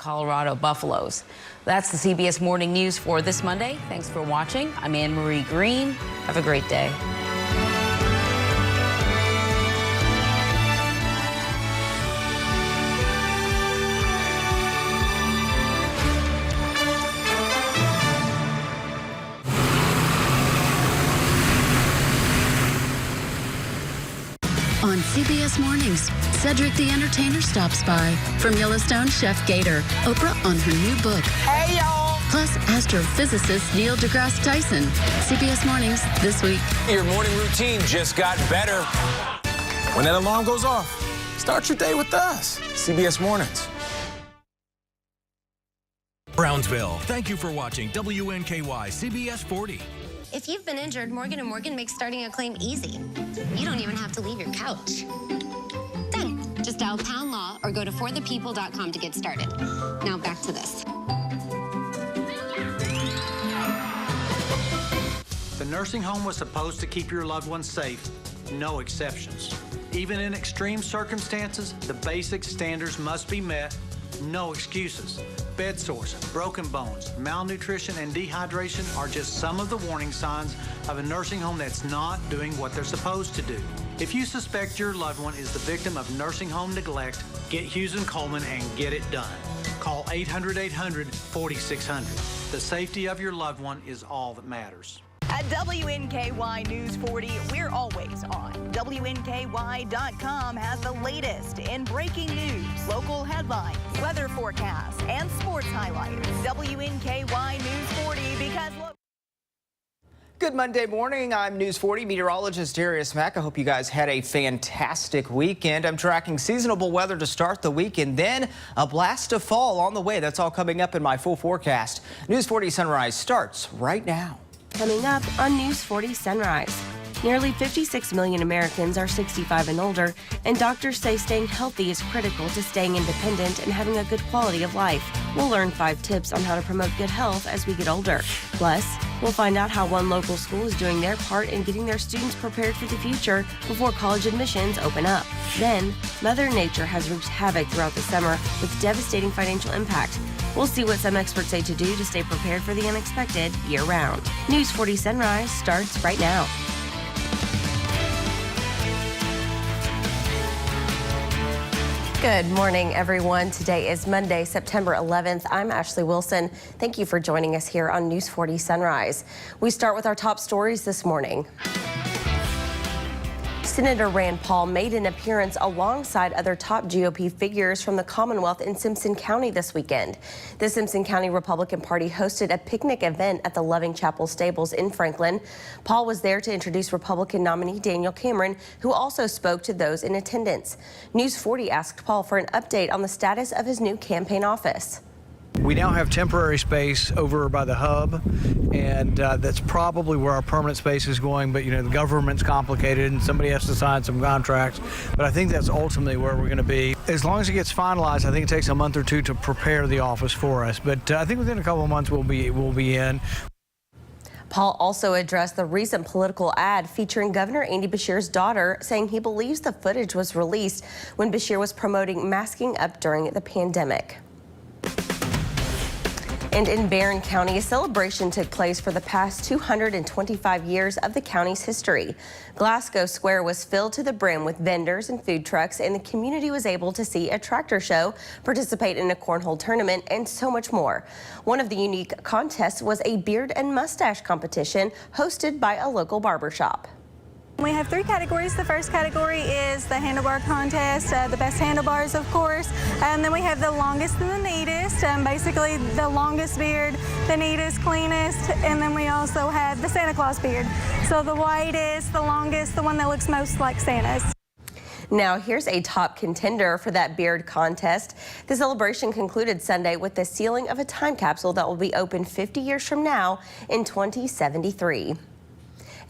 Colorado Buffaloes. That's the CBS Morning News for this Monday. Thanks for watching. I'm Anne Marie Green. Have a great day. On CBS Mornings, Cedric the Entertainer stops by. From Yellowstone, Chef Gator, Oprah on her new book. Hey, y'all! Plus, astrophysicist Neil deGrasse Tyson. CBS Mornings this week. Your morning routine just got better. When that alarm goes off, start your day with us. CBS Mornings. Brownsville. Thank you for watching WNKY CBS 40. If you've been injured, Morgan & Morgan makes starting a claim easy. You don't even have to leave your couch. Done. Just dial pound law or go to forthepeople.com to get started. Now back to this. The nursing home was supposed to keep your loved ones safe, no exceptions. Even in extreme circumstances, the basic standards must be met, no excuses. Bed sores, broken bones, malnutrition, and dehydration are just some of the warning signs of a nursing home that's not doing what they're supposed to do. If you suspect your loved one is the victim of nursing home neglect, get Hughes & Coleman and get it done. Call 800-800-4600. The safety of your loved one is all that matters. At WNKY News 40, we're always on. WNKY.com has the latest in breaking news, local headlines, weather forecasts, and sports highlights. WNKY News 40 because look. Good Monday morning. I'm News 40 meteorologist Darius Mack. I hope you guys had a fantastic weekend. I'm tracking seasonable weather to start the week and then a blast of fall on the way. That's all coming up in my full forecast. News 40 Sunrise starts right now. Coming up on News 40 Sunrise. Nearly 56 million Americans are 65 and older, and doctors say staying healthy is critical to staying independent and having a good quality of life. We'll learn 5 tips on how to promote good health as we get older. Plus, we'll find out how one local school is doing their part in getting their students prepared for the future before college admissions open up. Then, Mother Nature has wreaked havoc throughout the summer with devastating financial impact. We'll see what some experts say to do to stay prepared for the unexpected year-round. News 40 Sunrise starts right now. Good morning, everyone. Today is Monday, September 11th. I'm Ashley Wilson. Thank you for joining us here on News 40 Sunrise. We start with our top stories this morning. Senator Rand Paul made an appearance alongside other top GOP figures from the Commonwealth in Simpson County this weekend. The Simpson County Republican Party hosted a picnic event at the Loving Chapel Stables in Franklin. Paul was there to introduce Republican nominee Daniel Cameron, who also spoke to those in attendance. News 40 asked Paul for an update on the status of his new campaign office. We now have temporary space over by the hub, and that's probably where our permanent space is going. But, you know, the government's complicated and somebody has to sign some contracts. But I think that's ultimately where we're going to be. As long as it gets finalized, I think it takes a month or two to prepare the office for us. But I think within a couple of months we'll be in. Paul also addressed the recent political ad featuring Governor Andy Beshear's daughter, saying he believes the footage was released when Beshear was promoting masking up during the pandemic. And in Barron County, a celebration took place for the past 225 years of the county's history. Glasgow Square was filled to the brim with vendors and food trucks, and the community was able to see a tractor show, participate in a cornhole tournament, and so much more. One of the unique contests was a beard and mustache competition hosted by a local barbershop. We have 3 categories. The first category is the handlebar contest, the best handlebars, of course. And then we have the longest and the neatest, basically the longest beard, the neatest, cleanest. And then we also have the Santa Claus beard. So the whitest, the longest, the one that looks most like Santa's. Now, here's a top contender for that beard contest. The celebration concluded Sunday with the sealing of a time capsule that will be open 50 years from now in 2073.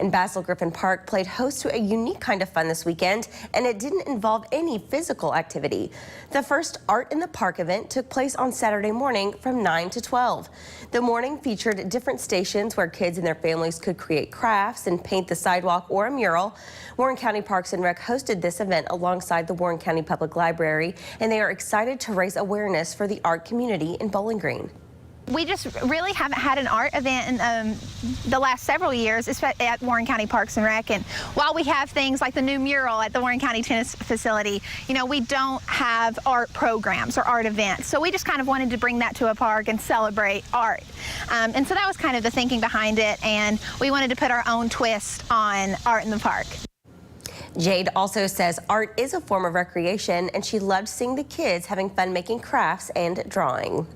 And Basil Griffin Park played host to a unique kind of fun this weekend, and it didn't involve any physical activity. The first Art in the Park event took place on Saturday morning from 9 to 12. The morning featured different stations where kids and their families could create crafts and paint the sidewalk or a mural. Warren County Parks and Rec hosted this event alongside the Warren County Public Library, and they are excited to raise awareness for the art community in Bowling Green. We just really haven't had an art event in the last several years at Warren County Parks and Rec. And while we have things like the new mural at the Warren County Tennis Facility, you know, we don't have art programs or art events. So we just kind of wanted to bring that to a park and celebrate art. And so that was kind of the thinking behind it. And we wanted to put our own twist on art in the park. Jade also says art is a form of recreation, and she loved seeing the kids having fun making crafts and drawing.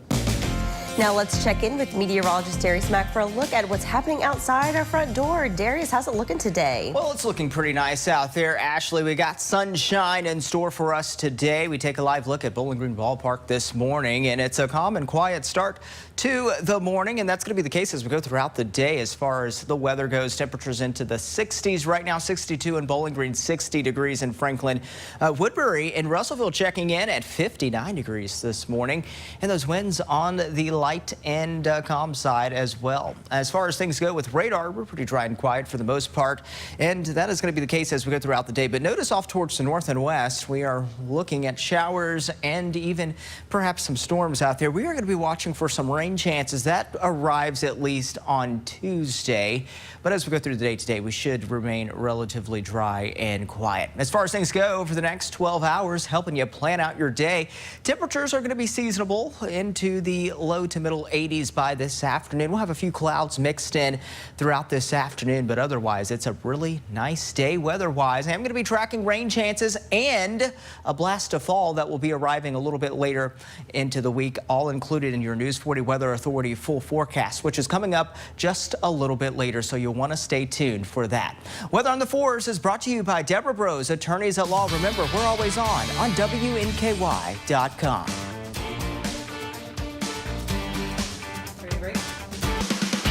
Now let's check in with meteorologist Darius Mack for a look at what's happening outside our front door. Darius, how's it looking today? Well, it's looking pretty nice out there, Ashley. We got sunshine in store for us today. We take a live look at Bowling Green Ballpark this morning, and it's a calm and quiet start to the morning, and that's going to be the case as we go throughout the day as far as the weather goes. Temperatures into the 60s right now, 62 in Bowling Green, 60 degrees in Franklin. Woodbury and Russellville checking in at 59 degrees this morning, and those winds on the light and calm side as well. As far as things go with radar, we're pretty dry and quiet for the most part, and that is going to be the case as we go throughout the day. But notice off towards the north and west, we are looking at showers and even perhaps some storms out there. We are going to be watching for some rain chances. That arrives at least on Tuesday. But as we go through the day today, we should remain relatively dry and quiet. As far as things go for the next 12 hours, helping you plan out your day, temperatures are going to be seasonable into the low to middle 80s by this afternoon. We'll have a few clouds mixed in throughout this afternoon, but otherwise it's a really nice day weather-wise. I'm going to be tracking rain chances and a blast of fall that will be arriving a little bit later into the week, all included in your News 40 Weather Authority full forecast, which is coming up just a little bit later, so you'll want to stay tuned for that. Weather on the 4s is brought to you by Deborah Bros, attorneys at law. Remember, we're always on WNKY.com.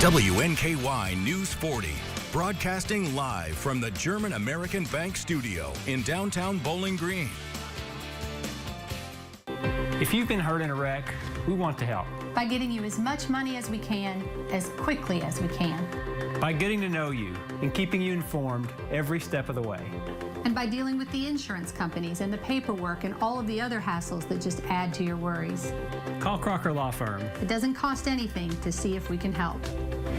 WNKY News 40, broadcasting live from the German American Bank studio in downtown Bowling Green. If you've been hurt in a wreck, we want to help. By getting you as much money as we can, as quickly as we can. By getting to know you and keeping you informed every step of the way. And by dealing with the insurance companies and the paperwork and all of the other hassles that just add to your worries. Call Crocker Law Firm. It doesn't cost anything to see if we can help.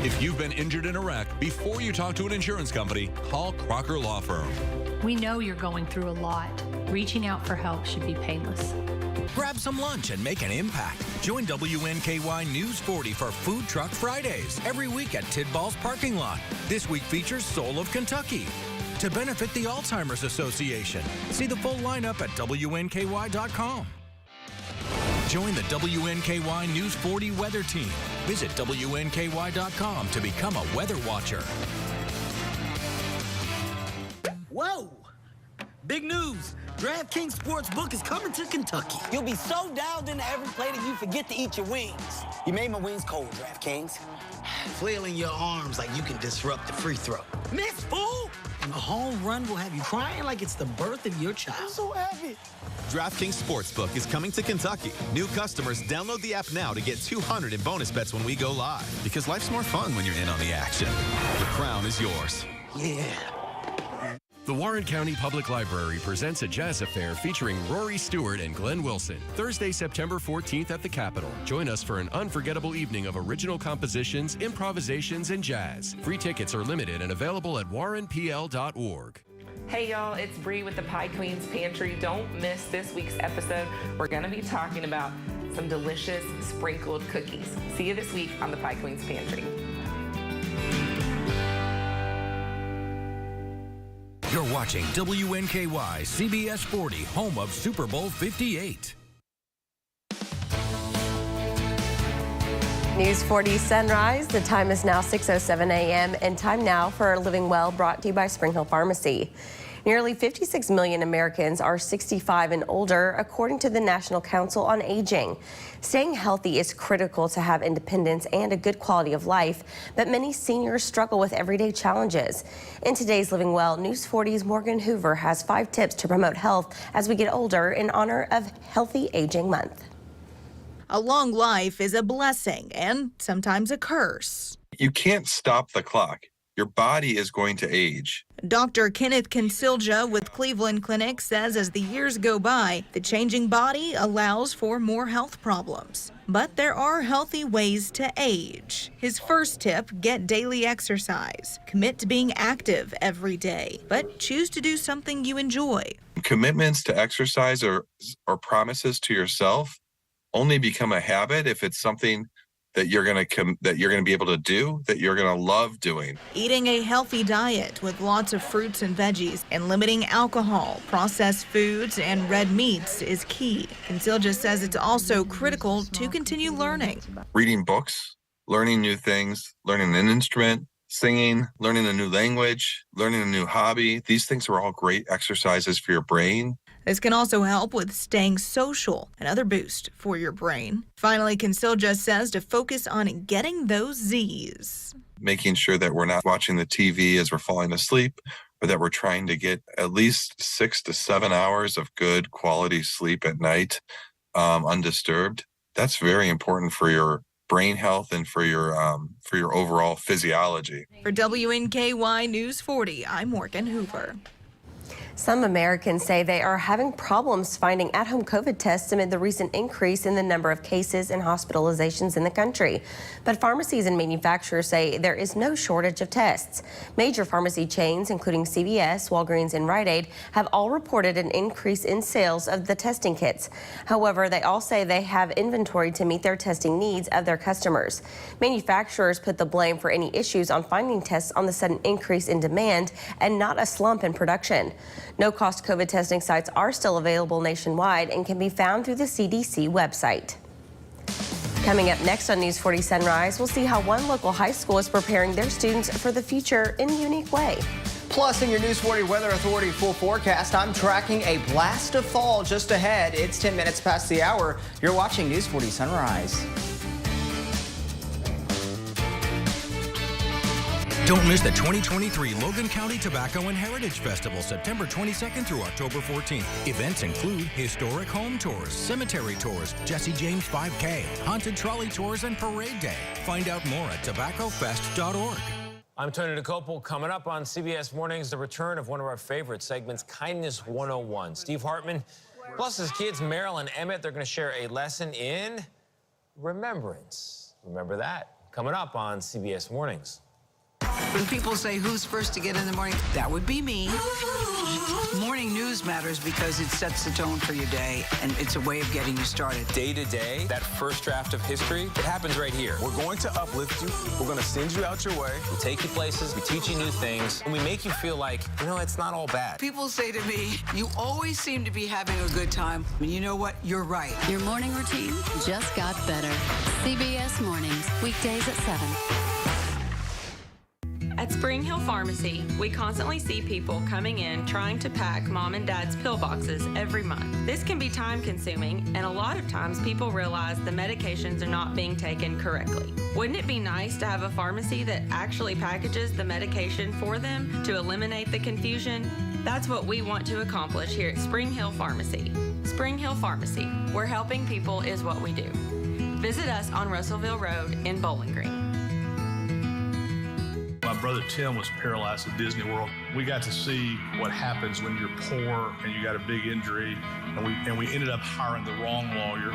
If you've been injured in a wreck, before you talk to an insurance company, call Crocker Law Firm. We know you're going through a lot. Reaching out for help should be painless. Grab some lunch and make an impact. Join WNKY News 40 for Food Truck Fridays every week at Tidball's parking lot. This week features Soul of Kentucky. To benefit the Alzheimer's Association. See the full lineup at WNKY.com. Join the WNKY News 40 weather team. Visit WNKY.com to become a weather watcher. Whoa! Big news! DraftKings Sportsbook is coming to Kentucky. You'll be so dialed into every play that you forget to eat your wings. You made my wings cold, DraftKings. Flailing your arms like you can disrupt the free throw. Miss, fool! And a home run will have you crying like it's the birth of your child. I'm so happy. DraftKings Sportsbook is coming to Kentucky. New customers, download the app now to get $200 in bonus bets when we go live. Because life's more fun when you're in on the action. The crown is yours. Yeah. The Warren County Public Library presents a jazz affair featuring Rory Stewart and Glenn Wilson. Thursday, September 14th at the Capitol. Join us for an unforgettable evening of original compositions, improvisations, and jazz. Free tickets are limited and available at warrenpl.org. Hey y'all, it's Bree with the Pie Queen's Pantry. Don't miss this week's episode. We're going to be talking about some delicious sprinkled cookies. See you this week on the Pie Queen's Pantry. You're watching WNKY CBS 40, home of Super Bowl 58. News 40 Sunrise. The time is now 6:07 a.m. and time now for Living Well, brought to you by Spring Hill Pharmacy. Nearly 56 million Americans are 65 and older, according to the National Council on Aging. Staying healthy is critical to have independence and a good quality of life, but many seniors struggle with everyday challenges. In today's Living Well, News 40's Morgan Hoover has 5 tips to promote health as we get older in honor of Healthy Aging Month. A long life is a blessing and sometimes a curse. You can't stop the clock. Your body is going to age. Dr. Kenneth Kinsilja with Cleveland Clinic says as the years go by, the changing body allows for more health problems. But there are healthy ways to age. His first tip, get daily exercise. Commit to being active every day, but choose to do something you enjoy. Commitments to exercise or promises to yourself only become a habit if it's something that you're going to be able to do, that you're going to love doing. Eating a healthy diet with lots of fruits and veggies and limiting alcohol, processed foods, and red meats is key. Kinsilja says it's also critical to continue learning. Reading books, learning new things, learning an instrument, singing, learning a new language, learning a new hobby. These things are all great exercises for your brain. This can also help with staying social, another boost for your brain. Finally, Kinsilja says to focus on getting those Z's. Making sure that we're not watching the TV as we're falling asleep, or that we're trying to get at least 6 to 7 hours of good quality sleep at night, undisturbed. That's very important for your brain health and for your overall physiology. For WNKY News 40, I'm Morgan Hoover. Some Americans say they are having problems finding at-home COVID tests amid the recent increase in the number of cases and hospitalizations in the country. But pharmacies and manufacturers say there is no shortage of tests. Major pharmacy chains, including CVS, Walgreens, and Rite Aid, have all reported an increase in sales of the testing kits. However, they all say they have inventory to meet their testing needs of their customers. Manufacturers put the blame for any issues on finding tests on the sudden increase in demand and not a slump in production. No-cost COVID testing sites are still available nationwide and can be found through the CDC website. Coming up next on News 40 Sunrise, we'll see how one local high school is preparing their students for the future in a unique way. Plus, in your News 40 Weather Authority full forecast, I'm tracking a blast of fall just ahead. It's 10 minutes past the hour. You're watching News 40 Sunrise. Don't miss the 2023 Logan County Tobacco and Heritage Festival, September 22nd through October 14th. Events include historic home tours, cemetery tours, Jesse James 5K, haunted trolley tours, and parade day. Find out more at tobaccofest.org. I'm Tony DeCopel. Coming up on CBS Mornings, the return of one of our favorite segments, Kindness 101. Steve Hartman, plus his kids, Meryl and Emmett, they're going to share a lesson in remembrance. Remember that. Coming up on CBS Mornings. When people say who's first to get in the morning, that would be me. Morning news matters because it sets the tone for your day, and it's a way of getting you started. Day to day, that first draft of history, it happens right here. We're going to uplift you. We're going to send you out your way. We take you places. We teach you new things. And we make you feel like, you know, it's not all bad. People say to me, you always seem to be having a good time. And you know what? You're right. Your morning routine just got better. CBS Mornings, weekdays at 7. At Spring Hill Pharmacy, we constantly see people coming in trying to pack mom and dad's pill boxes every month. This can be time-consuming, and a lot of times people realize the medications are not being taken correctly. Wouldn't it be nice to have a pharmacy that actually packages the medication for them to eliminate the confusion? That's what we want to accomplish here at Spring Hill Pharmacy. Spring Hill Pharmacy, where helping people is what we do. Visit us on Russellville Road in Bowling Green. My brother Tim was paralyzed at Disney World. We got to see what happens when you're poor and you got a big injury, and we ended up hiring the wrong lawyer.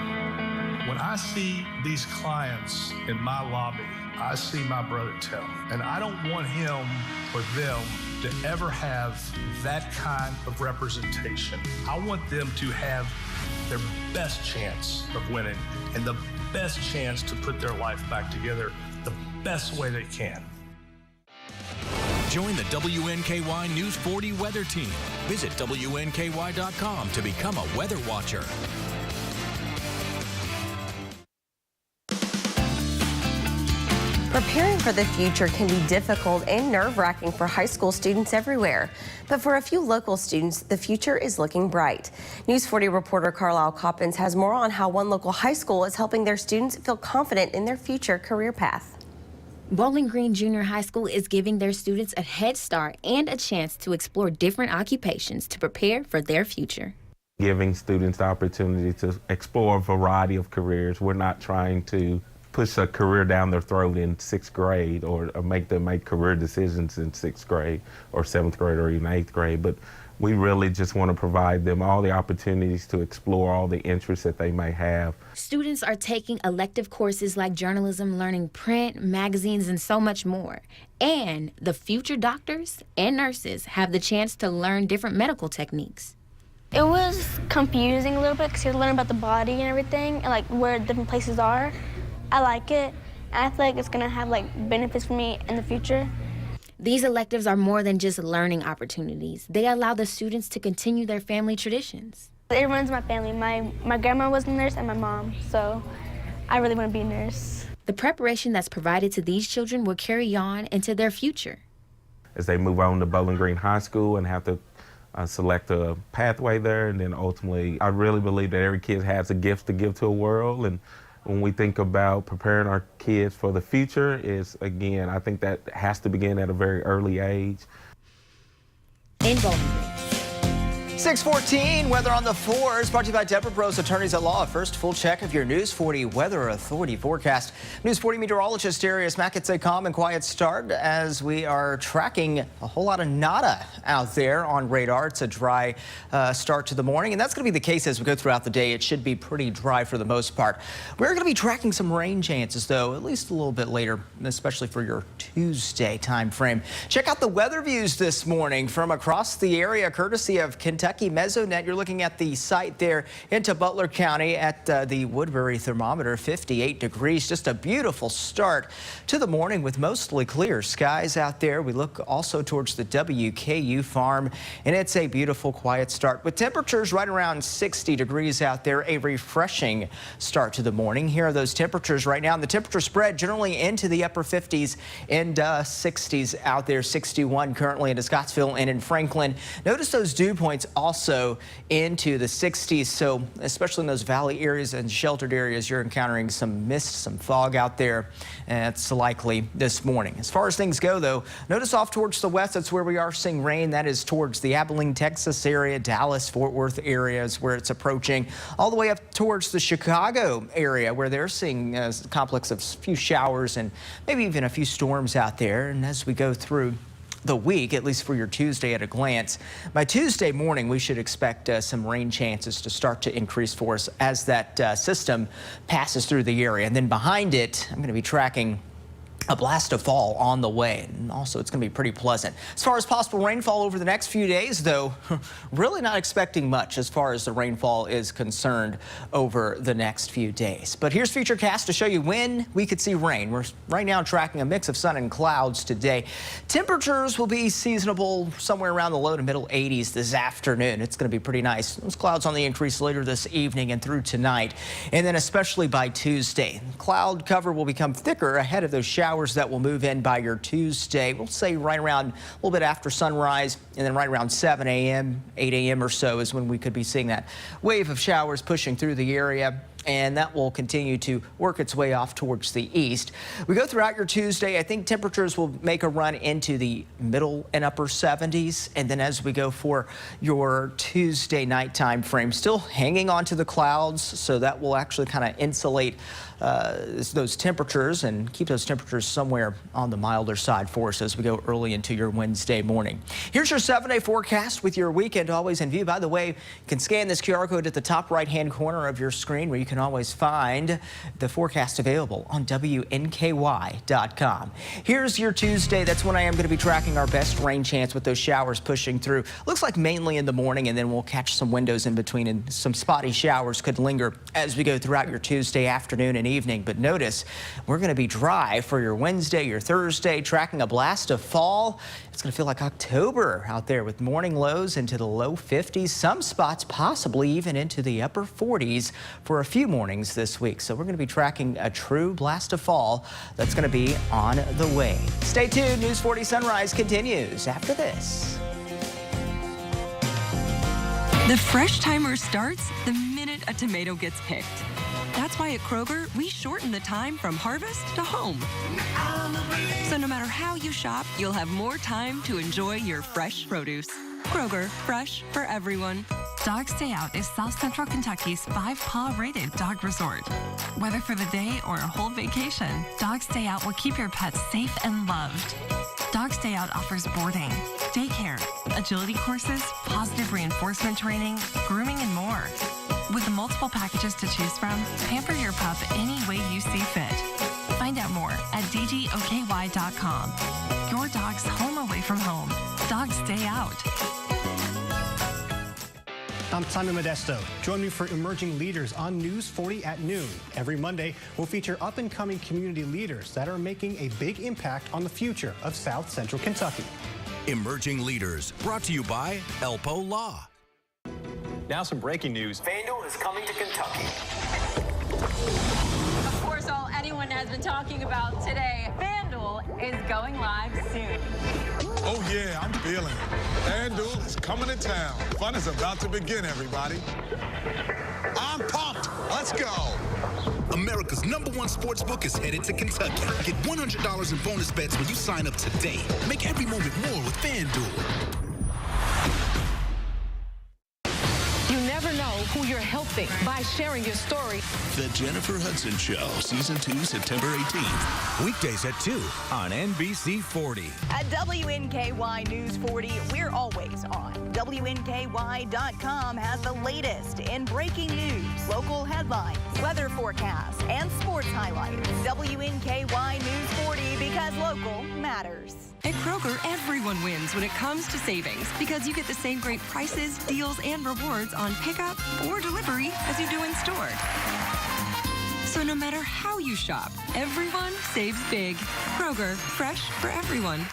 When I see these clients in my lobby, I see my brother Tim, and I don't want him or them to ever have that kind of representation. I want them to have their best chance of winning and the best chance to put their life back together the best way they can. Join the WNKY News 40 weather team. Visit WNKY.com to become a weather watcher. Preparing for the future can be difficult and nerve-wracking for high school students everywhere. But for a few local students, the future is looking bright. News 40 reporter Carlisle Coppins has more on how one local high school is helping their students feel confident in their future career path. Bowling Green Junior High School is giving their students a head start and a chance to explore different occupations to prepare for their future. Giving students the opportunity to explore a variety of careers. We're not trying to push a career down their throat in 6th grade or make them make career decisions in 6th grade or 7th grade or even 8th grade, but we really just want to provide them all the opportunities to explore all the interests that they may have. Students are taking elective courses like journalism, learning print, magazines, and so much more. And the future doctors and nurses have the chance to learn different medical techniques. It was confusing a little bit because you learn about the body and everything and like where different places are. I like it, and I feel like it's gonna have like benefits for me in the future. These electives are more than just learning opportunities. They allow the students to continue their family traditions. It runs my family. My grandma was a nurse and my mom, so I really want to be a nurse. The preparation that's provided to these children will carry on into their future. As they move on to Bowling Green High School and have to select a pathway there, and then ultimately, I really believe that every kid has a gift to give to a world, and when we think about preparing our kids for the future is, again, I think that has to begin at a very early age. In Bowling Green. 6:14, weather on the 4s, brought to you by Deborah Bros Attorneys at Law. First full check of your News 40 Weather Authority forecast. News 40 meteorologist Darius Mack. It's a calm and quiet start as we are tracking a whole lot of nada out there on radar. It's a dry start to the morning, and that's going to be the case as we go throughout the day. It should be pretty dry for the most part. We're going to be tracking some rain chances, though, at least a little bit later, especially for your Tuesday time frame. Check out the weather views this morning from across the area, courtesy of Kentucky Mesonet. You're looking at the site there into Butler County at the Woodbury thermometer, 58 degrees. Just a beautiful start to the morning with mostly clear skies out there. We look also towards the WKY farm, and it's a beautiful, quiet start with temperatures right around 60 degrees out there. A refreshing start to the morning. Here are those temperatures right now. And the temperature spread generally into the upper 50s and 60s out there. 61 currently in Scottsville and in Franklin. Notice those dew points also into the 60s, so especially in those valley areas and sheltered areas, you're encountering some mist, some fog out there, and it's likely this morning. As far as things go, though, notice off towards the west, that's where we are seeing rain. That is towards the Abilene, Texas area, Dallas, Fort Worth areas where it's approaching, all the way up towards the Chicago area where they're seeing a complex of a few showers and maybe even a few storms out there. And as we go through the week, at least for your Tuesday at a glance, by Tuesday morning, we should expect some rain chances to start to increase for us as that system passes through the area. And then behind it, I'm going to be tracking a blast of fall on the way, and also it's going to be pretty pleasant. As far as possible rainfall over the next few days, though, really not expecting much as far as the rainfall is concerned over the next few days. But here's Futurecast to show you when we could see rain. We're right now tracking a mix of sun and clouds today. Temperatures will be seasonable somewhere around the low to middle 80s this afternoon. It's going to be pretty nice. Those clouds on the increase later this evening and through tonight, and then especially by Tuesday. Cloud cover will become thicker ahead of those showers that will move in by your Tuesday. We'll say right around a little bit after sunrise, and then right around 7 a.m., 8 a.m. or so is when we could be seeing that wave of showers pushing through the area, and that will continue to work its way off towards the east. We go throughout your Tuesday, I think temperatures will make a run into the middle and upper 70s, and then as we go for your Tuesday night time frame, still hanging on to the clouds, so that will actually kind of insulate those temperatures and keep those temperatures somewhere on the milder side for us as we go early into your Wednesday morning. Here's your 7-day forecast with your weekend always in view. By the way, you can scan this QR code at the top right-hand corner of your screen, where you can always find the forecast available on WNKY.com. Here's your Tuesday. That's when I am going to be tracking our best rain chance with those showers pushing through. Looks like mainly in the morning, and then we'll catch some windows in between, and some spotty showers could linger as we go throughout your Tuesday afternoon and evening. But notice we're going to be dry for your Wednesday, your Thursday, tracking a blast of fall. It's going to feel like October out there with morning lows into the low 50s, some spots possibly even into the upper 40s for a few few mornings this week. So we're going to be tracking a true blast of fall that's going to be on the way. Stay tuned. News 40 Sunrise continues after this. The fresh timer starts the minute a tomato gets picked. That's why at Kroger, we shorten the time from harvest to home. So no matter how you shop, you'll have more time to enjoy your fresh produce. Kroger, fresh for everyone. Dog Stay Out is South Central Kentucky's 5-paw rated dog resort. Whether for the day or a whole vacation, Dog Stay Out will keep your pets safe and loved. Dog Stay Out offers boarding, daycare, agility courses, positive reinforcement training, grooming, and more. With multiple packages to choose from, pamper your pup any way you see fit. Find out more at WNKY.com. Your dog's home away from home. Dogs Stay Out. I'm Simon Modesto. Join me for Emerging Leaders on News 40 at noon. Every Monday, we'll feature up-and-coming community leaders that are making a big impact on the future of South Central Kentucky. Emerging Leaders, brought to you by Elpo Law. Now some breaking news. FanDuel is coming to Kentucky. Of course, all anyone has been talking about today, FanDuel is going live soon. Oh yeah, I'm feeling it. FanDuel is coming to town. Fun is about to begin, everybody. I'm pumped. Let's go. America's #1 sportsbook is headed to Kentucky. Get $100 in bonus bets when you sign up today. Make every moment more with FanDuel. You never know who you're helping by sharing your story. The Jennifer Hudson Show, Season 2, September 18th. Weekdays at 2 on NBC 40. At WNKY News 40, we're always on. WNKY.com has the latest in breaking news, local headlines, weather forecasts, and sports highlights. WNKY News 40, because local matters. At Kroger, everyone wins when it comes to savings because you get the same great prices, deals, and rewards on pickup or delivery as you do in store. So no matter how you shop, everyone saves big. Kroger, fresh for everyone.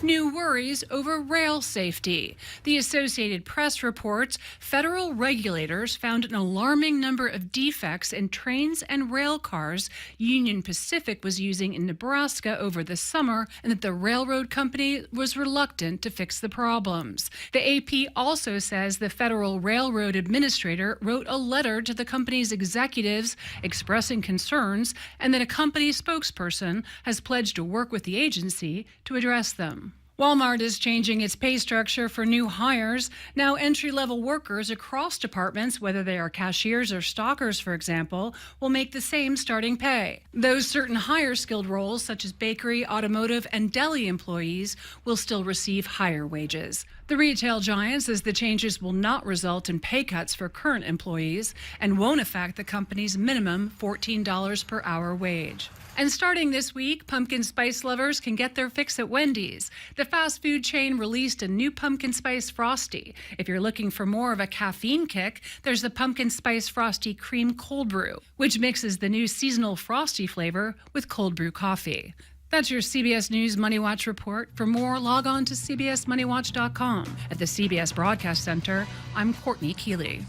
New worries over rail safety. The Associated Press reports federal regulators found an alarming number of defects in trains and rail cars Union Pacific was using in Nebraska over the summer, and that the railroad company was reluctant to fix the problems. The AP also says the Federal Railroad Administrator wrote a letter to the company's executives expressing concerns, and that a company spokesperson has pledged to work with the agency to address them. Walmart is changing its pay structure for new hires. Now entry-level workers across departments, whether they are cashiers or stockers, for example, will make the same starting pay. Those certain higher skilled roles, such as bakery, automotive, and deli employees, will still receive higher wages. The retail giant says the changes will not result in pay cuts for current employees and won't affect the company's minimum $14 per hour wage. And starting this week, pumpkin spice lovers can get their fix at Wendy's. The fast food chain released a new pumpkin spice Frosty. If you're looking for more of a caffeine kick, there's the pumpkin spice Frosty cream cold brew, which mixes the new seasonal Frosty flavor with cold brew coffee. That's your CBS News Money Watch report. For more, log on to cbsmoneywatch.com. At the CBS Broadcast Center, I'm Courtney Keeley.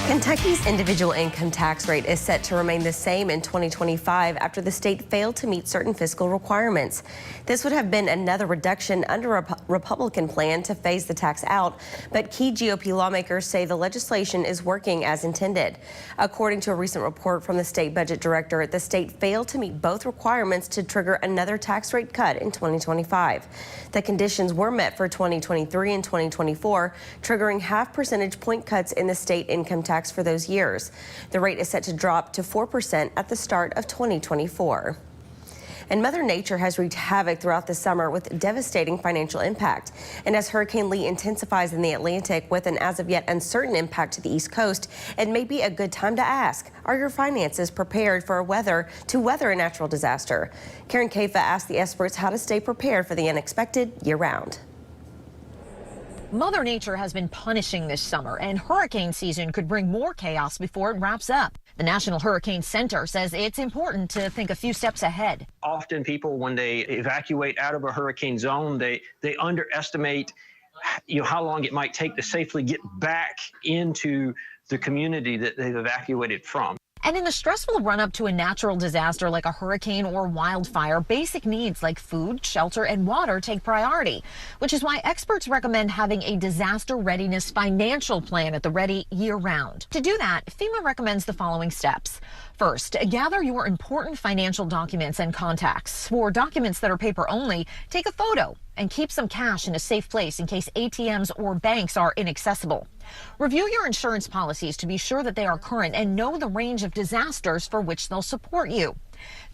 Kentucky's individual income tax rate is set to remain the same in 2025 after the state failed to meet certain fiscal requirements. This would have been another reduction under a Republican plan to phase the tax out, but key GOP lawmakers say the legislation is working as intended. According to a recent report from the state budget director, the state failed to meet both requirements to trigger another tax rate cut in 2025. The conditions were met for 2023 and 2024, triggering half percentage point cuts in the state income tax for those years. The rate is set to drop to 4% at the start of 2024. And Mother Nature has wreaked havoc throughout the summer with devastating financial impact. And as Hurricane Lee intensifies in the Atlantic with an as of yet uncertain impact to the East Coast, it may be a good time to ask, are your finances prepared for weather a natural disaster? Karen Kafa asked the experts how to stay prepared for the unexpected year-round. Mother Nature has been punishing this summer, and hurricane season could bring more chaos before it wraps up. The National Hurricane Center says it's important to think a few steps ahead. Often people, when they evacuate out of a hurricane zone, they underestimate how long it might take to safely get back into the community that they've evacuated from. And in the stressful run-up to a natural disaster like a hurricane or wildfire, basic needs like food, shelter, and water take priority, which is why experts recommend having a disaster readiness financial plan at the ready year-round. To do that, FEMA recommends the following steps. First, gather your important financial documents and contacts. For documents that are paper only, take a photo and keep some cash in a safe place in case ATMs or banks are inaccessible. Review your insurance policies to be sure that they are current and know the range of disasters for which they'll support you.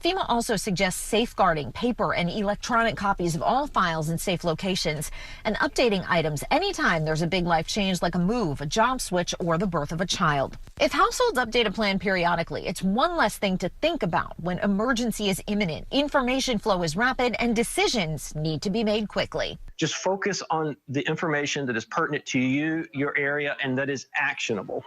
FEMA also suggests safeguarding paper and electronic copies of all files in safe locations and updating items anytime there's a big life change like a move, a job switch, or the birth of a child. If households update a plan periodically, it's one less thing to think about when emergency is imminent, information flow is rapid, and decisions need to be made quickly. Just focus on the information that is pertinent to you, your area, and that is actionable.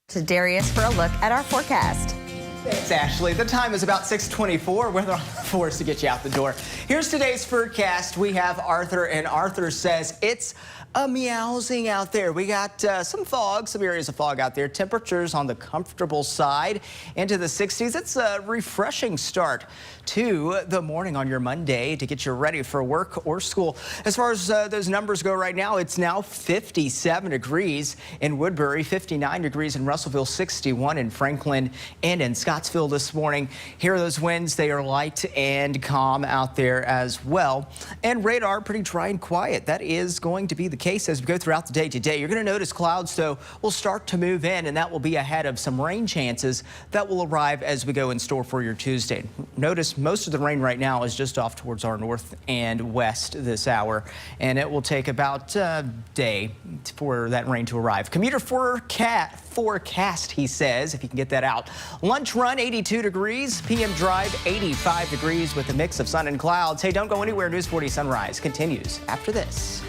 To Darius for a look at our forecast. Thanks, Ashley. The time is about 6:24. Weather on the force to get you out the door. Here's today's forecast. We have Arthur, and Arthur says it's a meowsing out there. We got some fog, some areas of fog out there. Temperatures on the comfortable side into the 60s. It's a refreshing start to the morning on your Monday to get you ready for work or school. As far as those numbers go right now, it's now 57 degrees in Woodbury, 59 degrees in Russellville, 61 in Franklin and in Scottsville this morning. Here are those winds. They are light and calm out there as well. And radar pretty dry and quiet. That is going to be the case as we go throughout the day today. You're going to notice clouds, though, will start to move in, and that will be ahead of some rain chances that will arrive as we go in store for your Tuesday. Notice most of the rain right now is just off towards our north and west this hour, and it will take about a day for that rain to arrive. Commuter forecast, he says, if you can get that out. Lunch run, 82 degrees. PM drive, 85 degrees with a mix of sun and clouds. Hey, don't go anywhere. News 40 Sunrise continues after this.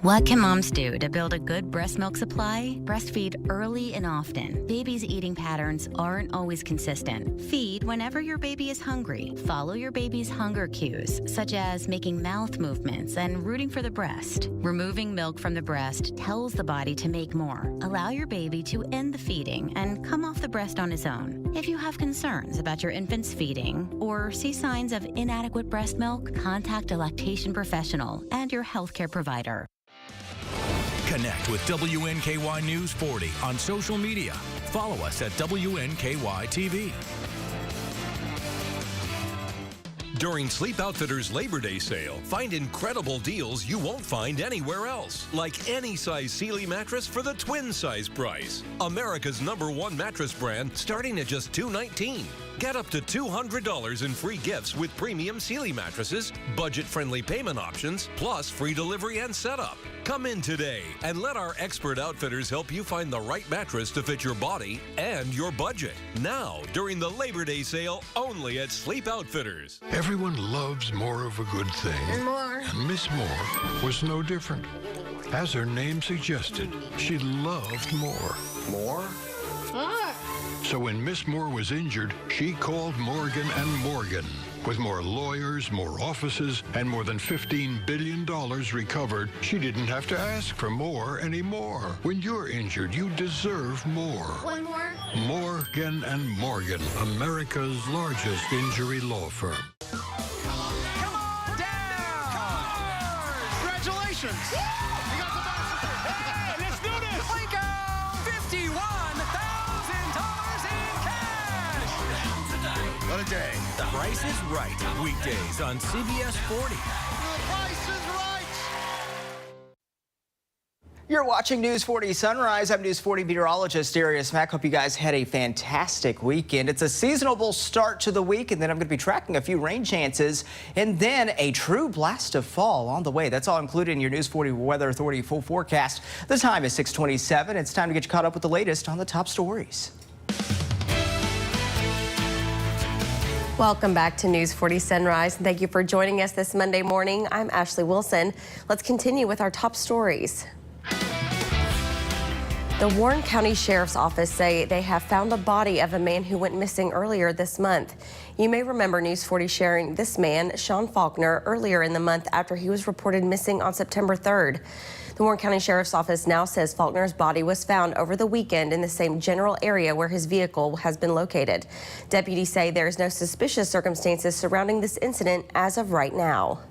What can moms do to build a good breast milk supply? Breastfeed early and often. Babies' eating patterns aren't always consistent. Feed whenever your baby is hungry. Follow your baby's hunger cues, such as making mouth movements and rooting for the breast. Removing milk from the breast tells the body to make more. Allow your baby to end the feeding and come off the breast on his own. If you have concerns about your infant's feeding or see signs of inadequate breast milk, contact a lactation professional and your healthcare provider. Connect with WNKY News 40 on social media. Follow us at WNKY TV. During Sleep Outfitters Labor Day sale, find incredible deals you won't find anywhere else. Like any size Sealy mattress for the twin size price. America's #1 mattress brand starting at just $219. Get up to $200 in free gifts with premium Sealy mattresses, budget-friendly payment options, plus free delivery and setup. Come in today and let our expert outfitters help you find the right mattress to fit your body and your budget. Now, during the Labor Day sale, only at Sleep Outfitters. Everyone loves more of a good thing. And more. And Miss Moore was no different. As her name suggested, she loved more. More? More. So when Miss Moore was injured, she called Morgan & Morgan. With more lawyers, more offices, and more than $15 billion recovered, she didn't have to ask for more anymore. When you're injured, you deserve more. One more? Morgan & Morgan, America's largest injury law firm. Come on down! Congratulations! You got the best. Hey, let's do this! Waco! $51,000 in cash! What a day. The Price is Right. Weekdays on CBS 40. The Price is Right. You're watching News 40 Sunrise. I'm News 40 meteorologist Darius Mack. Hope you guys had a fantastic weekend. It's a seasonable start to the week, and then I'm going to be tracking a few rain chances, and then a true blast of fall on the way. That's all included in your News 40 Weather Authority full forecast. The time is 6:27. It's time to get you caught up with the latest on the top stories. Welcome back to News 40 Sunrise. And thank you for joining us this Monday morning. I'm Ashley Wilson. Let's continue with our top stories. The Warren County Sheriff's Office say they have found the body of a man who went missing earlier this month. You may remember News 40 sharing this man, Sean Faulkner, earlier in the month after he was reported missing on September 3rd. The Warren County Sheriff's Office now says Faulkner's body was found over the weekend in the same general area where his vehicle has been located. Deputies say there is no suspicious circumstances surrounding this incident as of right now.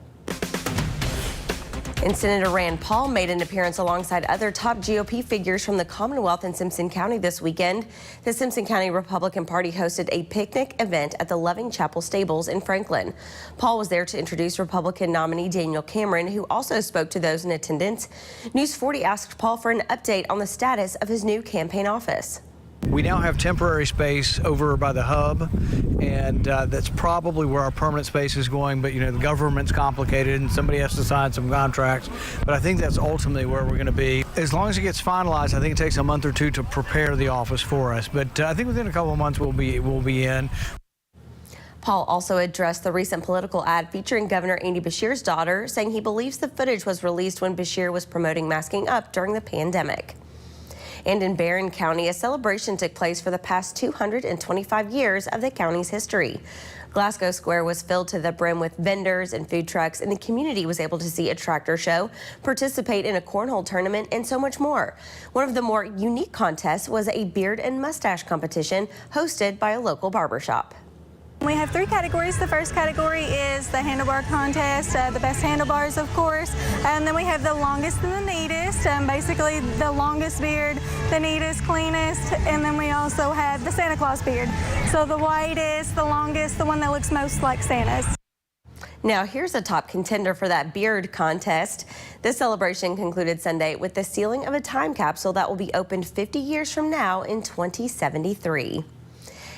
And Senator Rand Paul made an appearance alongside other top GOP figures from the Commonwealth in Simpson County this weekend. The Simpson County Republican Party hosted a picnic event at the Loving Chapel Stables in Franklin. Paul was there to introduce Republican nominee Daniel Cameron, who also spoke to those in attendance. News 40 asked Paul for an update on the status of his new campaign office. We now have temporary space over by the hub, and that's probably where our permanent space is going. But, you know, the government's complicated and somebody has to sign some contracts. But I think that's ultimately where we're going to be. As long as it gets finalized, I think it takes a month or two to prepare the office for us. But I think within a couple of months we'll be in. Paul also addressed the recent political ad featuring Governor Andy Beshear's daughter, saying he believes the footage was released when Beshear was promoting masking up during the pandemic. And in Barron County, a celebration took place for the past 225 years of the county's history. Glasgow Square was filled to the brim with vendors and food trucks, and the community was able to see a tractor show, participate in a cornhole tournament, and so much more. One of the more unique contests was a beard and mustache competition hosted by a local barbershop. We have 3 categories. The first category is the handlebar contest, the best handlebars, of course. And then we have the longest and the neatest, basically the longest beard, the neatest, cleanest. And then we also have the Santa Claus beard. So the whitest, the longest, the one that looks most like Santa's. Now, here's a top contender for that beard contest. This celebration concluded Sunday with the sealing of a time capsule that will be opened 50 years from now in 2073.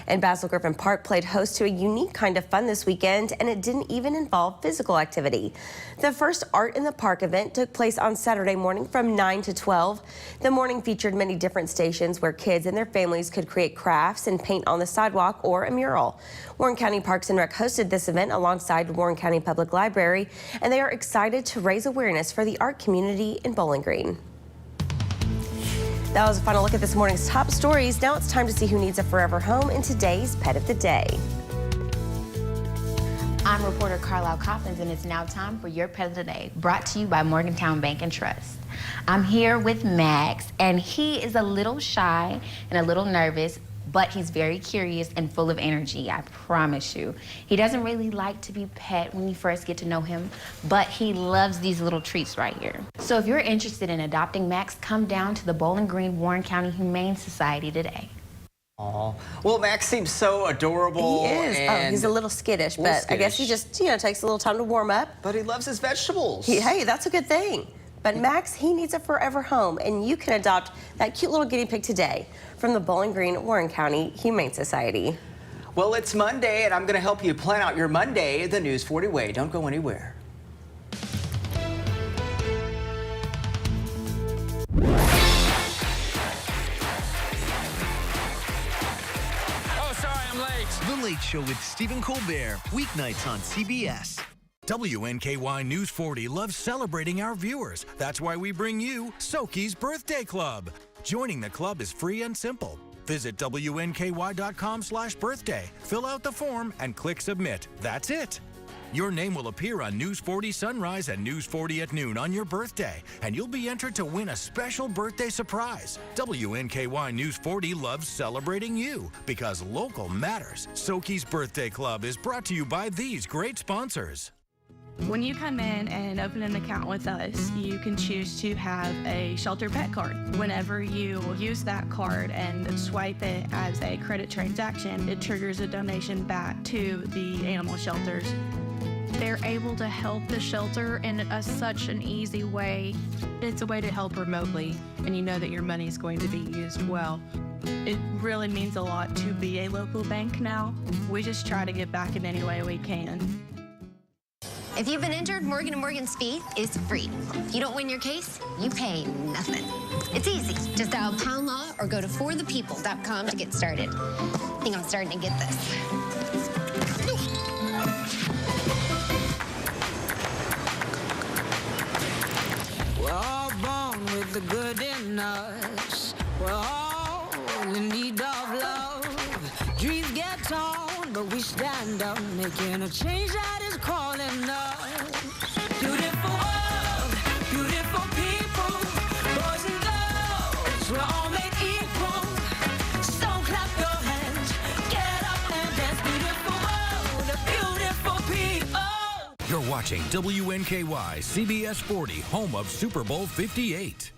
And Basil Griffin Park played host to a unique kind of fun this weekend, and it didn't even involve physical activity. The first Art in the Park event took place on Saturday morning from 9 to 12. The morning featured many different stations where kids and their families could create crafts and paint on the sidewalk or a mural. Warren County Parks and Rec hosted this event alongside Warren County Public Library, and they are excited to raise awareness for the art community in Bowling Green. That was a final look at this morning's top stories. Now it's time to see who needs a forever home in today's Pet of the Day. I'm reporter Carlisle Coppins, and it's now time for your Pet of the Day, brought to you by Morgantown Bank and Trust. I'm here with Max, and he is a little shy and a little nervous, but he's very curious and full of energy, I promise you. He doesn't really like to be pet when you first get to know him, but he loves these little treats right here. So if you're interested in adopting Max, come down to the Bowling Green Warren County Humane Society today. Aw. Well, Max seems so adorable. He is. And he's a little skittish, but I guess he just, takes a little time to warm up. But he loves his vegetables. Hey, that's a good thing. But Max, he needs a forever home, and you can adopt that cute little guinea pig today from the Bowling Green Warren County Humane Society. Well, it's Monday, and I'm going to help you plan out your Monday the News 40 way. Don't go anywhere. Oh, sorry, I'm late. The Late Show with Stephen Colbert, weeknights on CBS. WNKY News 40 loves celebrating our viewers. That's why we bring you Soki's Birthday Club. Joining the club is free and simple. Visit WNKY.com/birthday, fill out the form, and click Submit. That's it. Your name will appear on News 40 Sunrise and News 40 at noon on your birthday, and you'll be entered to win a special birthday surprise. WNKY News 40 loves celebrating you because local matters. Soki's Birthday Club is brought to you by these great sponsors. When you come in and open an account with us, you can choose to have a shelter pet card. Whenever you use that card and swipe it as a credit transaction, it triggers a donation back to the animal shelters. They're able to help the shelter in such an easy way. It's a way to help remotely, and you know that your money is going to be used well. It really means a lot to be a local bank now. We just try to give back in any way we can. If you've been injured, Morgan & Morgan's fee is free. If you don't win your case, you pay nothing. It's easy. Just dial Pound Law or go to forthepeople.com to get started. I think I'm starting to get this. We're all born with the good in us. We're all in need of love. Dreams get torn, but we stand up, making a change that is calling us. Beautiful world, beautiful people, boys and girls, we're all made equal. So clap your hands, get up and dance. Beautiful world, beautiful people. You're watching WNKY CBS 40, home of Super Bowl 58.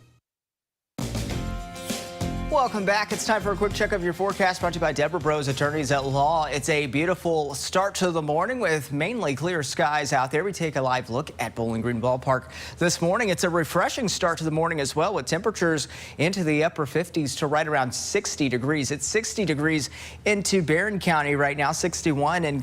Welcome back. It's time for a quick check of your forecast brought to you by Deborah Bros Attorneys at Law. It's a beautiful start to the morning with mainly clear skies out there. We take a live look at Bowling Green Ballpark this morning. It's a refreshing start to the morning as well, with temperatures into the upper 50s to right around 60 degrees. It's 60 degrees into Barron County right now, 61 in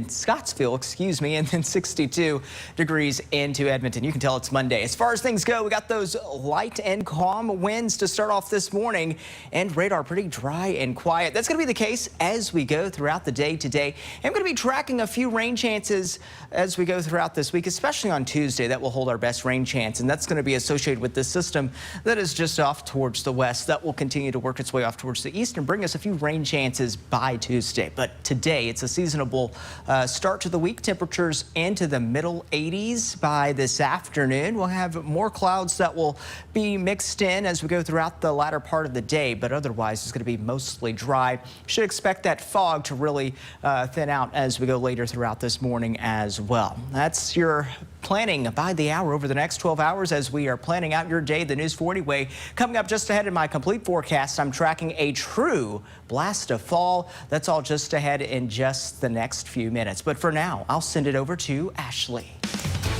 Scottsville, and then 62 degrees into Edmonton. You can tell it's Monday. As far as things go, we got those light and calm winds to start off this morning, and radar pretty dry and quiet. That's going to be the case as we go throughout the day today. I'm going to be tracking a few rain chances as we go throughout this week, especially on Tuesday. That will hold our best rain chance, and that's going to be associated with this system that is just off towards the west. That will continue to work its way off towards the east and bring us a few rain chances by Tuesday. But today, it's a seasonable start to the week. Temperatures into the middle 80s by this afternoon. We'll have more clouds that will be mixed in as we go throughout the latter part of the day, but otherwise it's going to be mostly dry. Should expect that fog to really thin out as we go later throughout this morning as well. That's your planning by the hour over the next 12 hours as we are planning out your day the News 40 way. Coming up just ahead in my complete forecast, I'm tracking a true blast of fall. That's all just ahead in just the next few minutes. But for now, I'll send it over to Ashley.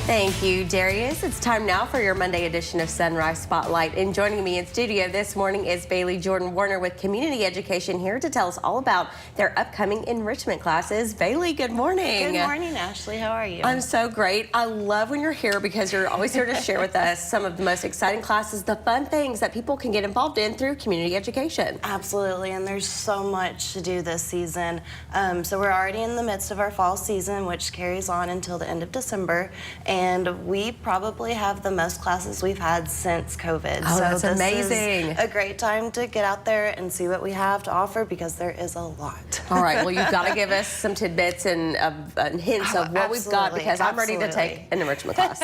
Thank you, Darius. It's time now for your Monday edition of Sunrise Spotlight. And joining me in studio this morning is Bailey Jordan Warner with Community Education, here to tell us all about their upcoming enrichment classes. Bailey, good morning. Good morning, Ashley. How are you? I'm so great. I love when you're here because you're always here to share with us some of the most exciting classes, the fun things that people can get involved in through community education. Absolutely, and there's so much to do this season. So we're already in the midst of our fall season, which carries on until the end of December. And we probably have the most classes we've had since COVID. Oh, so that's this amazing. is a great time to get out there and see what we have to offer, because there is a lot. All right, well, you've got to give us some tidbits and hints of what we've got, because I'm ready to take an enrichment class.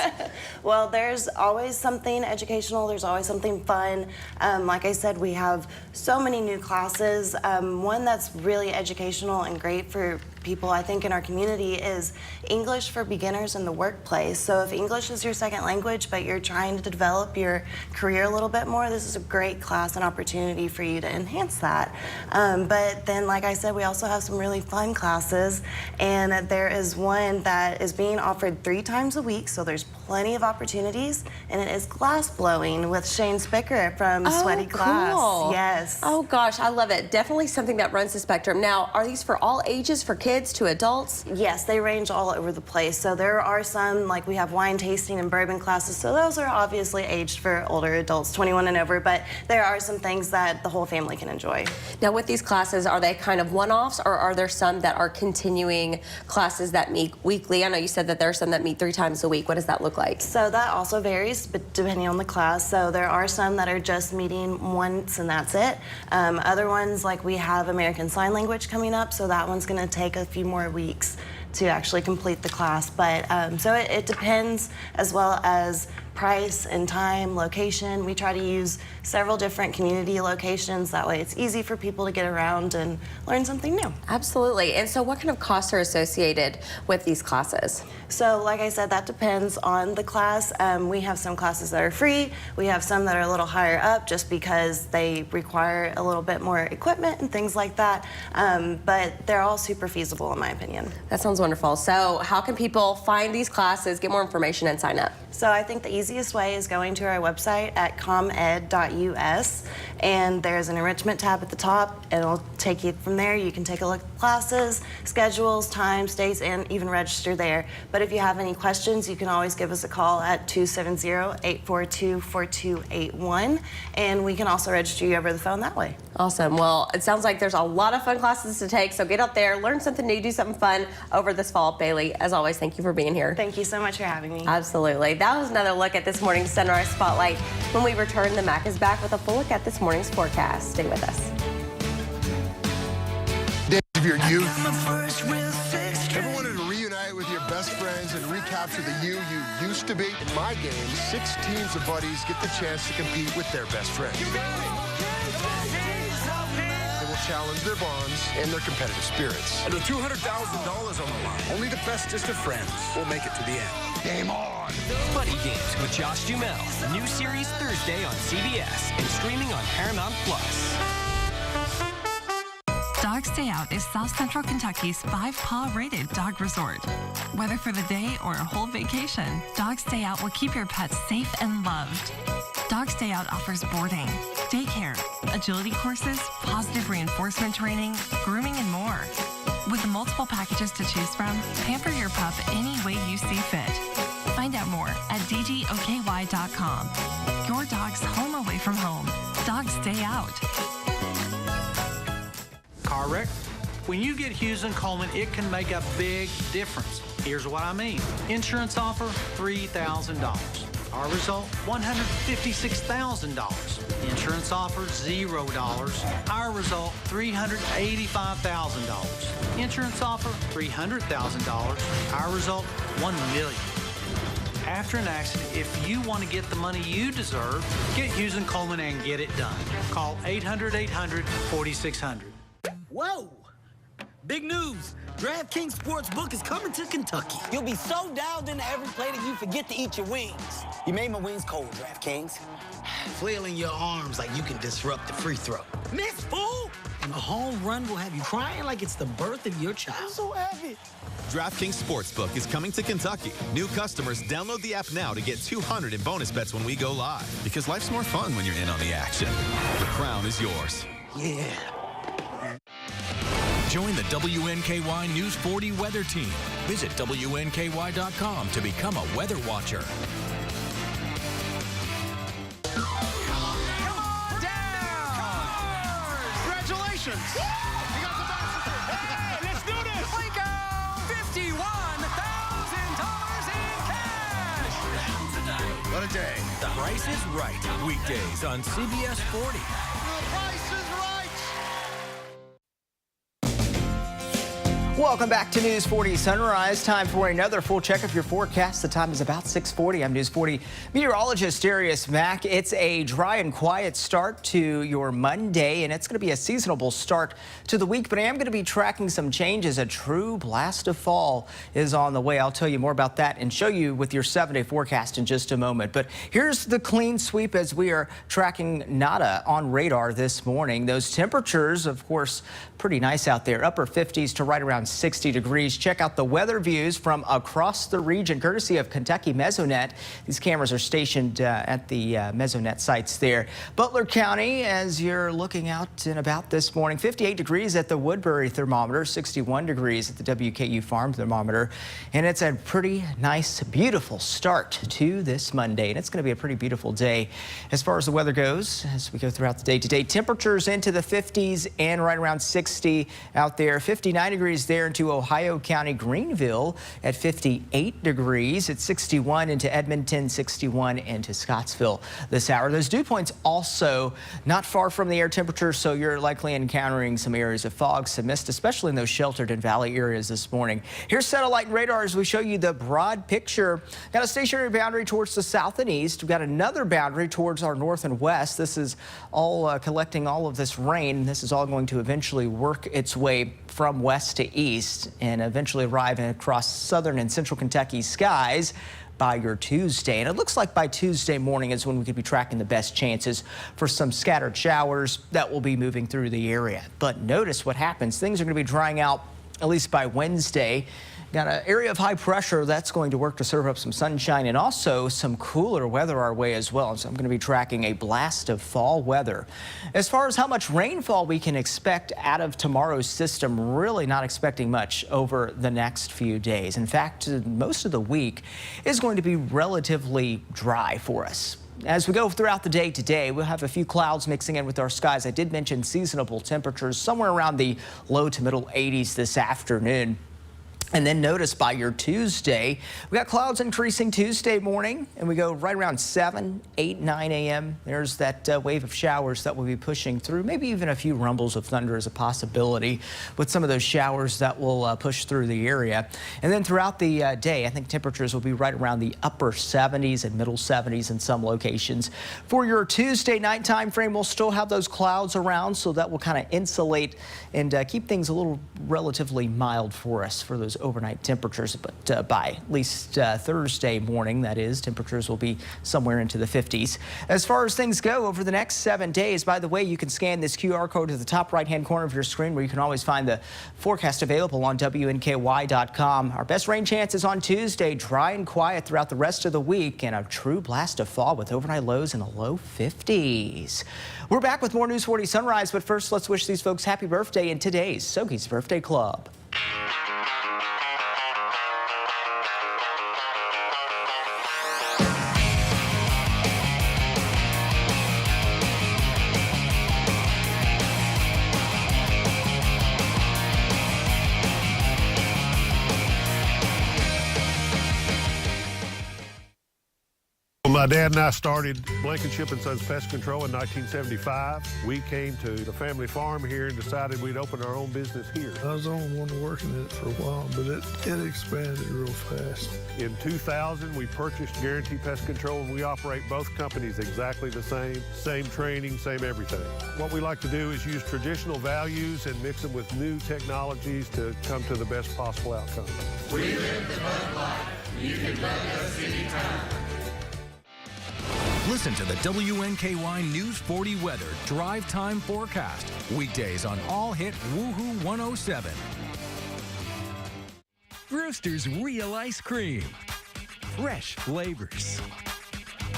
Well, there's always something educational. There's always something fun. Like I said, we have so many new classes. One that's really educational and great for people, I think, in our community is English for beginners in the workplace. So if English is your second language, but you're trying to develop your career a little bit more, this is a great class and opportunity for you to enhance that. But then, like I said, we also have some really fun classes, and there is one that is being offered 3 times a week, so there's plenty of opportunities, and it is glass blowing with Shane Spicker from Sweaty Glass. Cool. Yes. Oh gosh, I love it. Definitely something that runs the spectrum. Now, are these for all ages, for kids to adults? Yes, they range all over the place. So there are some, like we have wine tasting and bourbon classes, so those are obviously aged for older adults, 21 and over, but there are some things that the whole family can enjoy. Now, with these classes, are they kind of one-offs, or are there some that are continuing classes that meet weekly? I know you said that there are some that meet 3 times a week. What does that look like? So that also varies, but depending on the class. So there are some that are just meeting once and that's it. Other ones, like we have American Sign Language coming up, so that one's going to take a few more weeks to actually complete the class. But so it depends, as well as price and time, location. We try to use several different community locations. That way it's easy for people to get around and learn something new. Absolutely. And so what kind of costs are associated with these classes? So like I said, that depends on the class. We have some classes that are free. We have some that are a little higher up just because they require a little bit more equipment and things like that. But they're all super feasible in my opinion. That sounds wonderful. So how can people find these classes, get more information, and sign up? So I think the easiest way is going to our website at comed.us, and there's an enrichment tab at the top, and it'll take you from there. You can take a look classes, schedules, times, dates, and even register there. But if you have any questions, you can always give us a call at 270-842-4281, and we can also register you over the phone that way. Awesome. Well, it sounds like there's a lot of fun classes to take, so get out there, learn something new, do something fun over this fall. Bailey, as always, thank you for being here. Thank you so much for having me. Absolutely. That was another look at this morning's Sunrise Spotlight. When we return, the MAC is back with a full look at this morning's forecast. Stay with us. Of your youth. Ever wanted to reunite with your best friends and recapture the you used to be? In my game, 6 teams of buddies get the chance to compete with their best friends. They will challenge their bonds and their competitive spirits. And with $200,000 on the line, only the bestest of friends will make it to the end. Game on! Buddy Games with Josh Duhamel. New series Thursday on CBS and streaming on Paramount+. Dogs Day Out is South Central Kentucky's 5-paw rated dog resort. Whether for the day or a whole vacation, Dogs Day Out will keep your pets safe and loved. Dogs Day Out offers boarding, daycare, agility courses, positive reinforcement training, grooming, and more. With multiple packages to choose from, pamper your pup any way you see fit. Find out more at WNKY.com. Your dog's home away from home. Dogs Day Out. Car wreck? When you get Hughes & Coleman, it can make a big difference. Here's what I mean. Insurance offer, $3,000. Our result, $156,000. Insurance offer, $0. Our result, $385,000. Insurance offer, $300,000. Our result, $1 million. After an accident, if you want to get the money you deserve, get Hughes & Coleman and get it done. Call 800-800-4600. Whoa! Big news! DraftKings Sportsbook is coming to Kentucky. You'll be so dialed into every play that you forget to eat your wings. You made my wings cold, DraftKings. Flailing your arms like you can disrupt the free throw. Miss, fool! And a home run will have you crying like it's the birth of your child. I'm so happy. DraftKings Sportsbook is coming to Kentucky. New customers, download the app now to get $200 in bonus bets when we go live. Because life's more fun when you're in on the action. The crown is yours. Yeah. Join the WNKY News 40 weather team. Visit WNKY.com to become a weather watcher. Congratulations! You got the best. Hey, let's do this! Lincoln! $51,000 in cash! What a day. The Price is Right. Weekdays on CBS 40. The Price is Right! Welcome back to News 40 Sunrise. Time for another full check of your forecast. The time is about 6:40. I'm News 40 meteorologist Darius Mack. It's a dry and quiet start to your Monday, and it's going to be a seasonable start to the week. But I am going to be tracking some changes. A true blast of fall is on the way. I'll tell you more about that and show you with your 7-day forecast in just a moment. But here's the clean sweep as we are tracking nada on radar this morning. Those temperatures, of course, pretty nice out there. Upper 50s to right around 60 degrees. Check out the weather views from across the region, courtesy of Kentucky Mesonet. These cameras are stationed at the Mesonet sites there. Butler County, as you're looking out and about this morning, 58 degrees at the Woodbury thermometer, 61 degrees at the WKU farm thermometer. And it's a pretty nice, beautiful start to this Monday. And it's going to be a pretty beautiful day as far as the weather goes as we go throughout the day today. Temperatures into the 50s and right around 60 out there. 59 degrees there into Ohio County, Greenville at 58 degrees. It's 61 into Edmonton, 61 into Scottsville this hour. Those dew points also not far from the air temperature, so you're likely encountering some areas of fog, some mist, especially in those sheltered and valley areas this morning. Here's satellite and radar as we show you the broad picture. Got a stationary boundary towards the south and east. We've got another boundary towards our north and west. This is all collecting all of this rain. This is all going to eventually work its way from west to east and eventually arrive across southern and central Kentucky skies by your Tuesday. And it looks like by Tuesday morning is when we could be tracking the best chances for some scattered showers that will be moving through the area. But notice what happens. Things are going to be drying out at least by Wednesday. Got an area of high pressure that's going to work to serve up some sunshine and also some cooler weather our way as well. So I'm going to be tracking a blast of fall weather. As far as how much rainfall we can expect out of tomorrow's system, really not expecting much over the next few days. In fact, most of the week is going to be relatively dry for us. As we go throughout the day today, we'll have a few clouds mixing in with our skies. I did mention seasonable temperatures somewhere around the low to middle 80s this afternoon. And then notice by your Tuesday, we got clouds increasing Tuesday morning, and we go right around 7, 8, 9 a.m. There's that wave of showers that will be pushing through. Maybe even a few rumbles of thunder is a possibility with some of those showers that will push through the area. And then throughout the day, I think temperatures will be right around the upper 70s and middle 70s in some locations. For your Tuesday night time frame, we'll still have those clouds around, so that will kind of insulate and keep things a little relatively mild for us for those overnight temperatures, but by at least Thursday morning, that is, temperatures will be somewhere into the 50s. As far as things go over the next 7 days, by the way, you can scan this QR code to the top right-hand corner of your screen, where you can always find the forecast available on WNKY.com. Our best rain chances on Tuesday, dry and quiet throughout the rest of the week, and a true blast of fall with overnight lows in the low 50s. We're back with more News 40 Sunrise, but first, let's wish these folks happy birthday in today's Soki's Birthday Club. My dad and I started Blankenship & Sons Pest Control in 1975. We came to the family farm here and decided we'd open our own business here. I was the only one working in it for a while, but it expanded real fast. In 2000, we purchased Guarantee Pest Control, and we operate both companies exactly the same training, same everything. What we like to do is use traditional values and mix them with new technologies to come to the best possible outcome. We live the bug life. You can bug us anytime. Listen to the WNKY News 40 weather drive time forecast. Weekdays on All Hit Woohoo 107. Brewster's Real Ice Cream. Fresh flavors.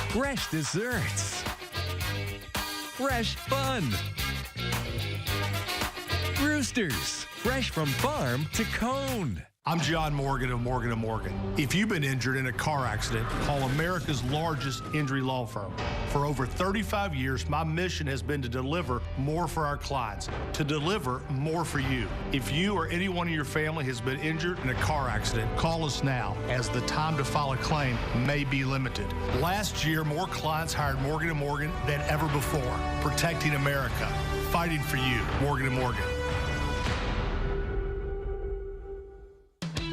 Fresh desserts. Fresh fun. Brewster's. Fresh from farm to cone. I'm John Morgan of Morgan & Morgan. If you've been injured in a car accident, call America's largest injury law firm. For over 35 years, my mission has been to deliver more for our clients, to deliver more for you. If you or anyone in your family has been injured in a car accident, call us now, as the time to file a claim may be limited. Last year, more clients hired Morgan & Morgan than ever before, protecting America, fighting for you. Morgan & Morgan.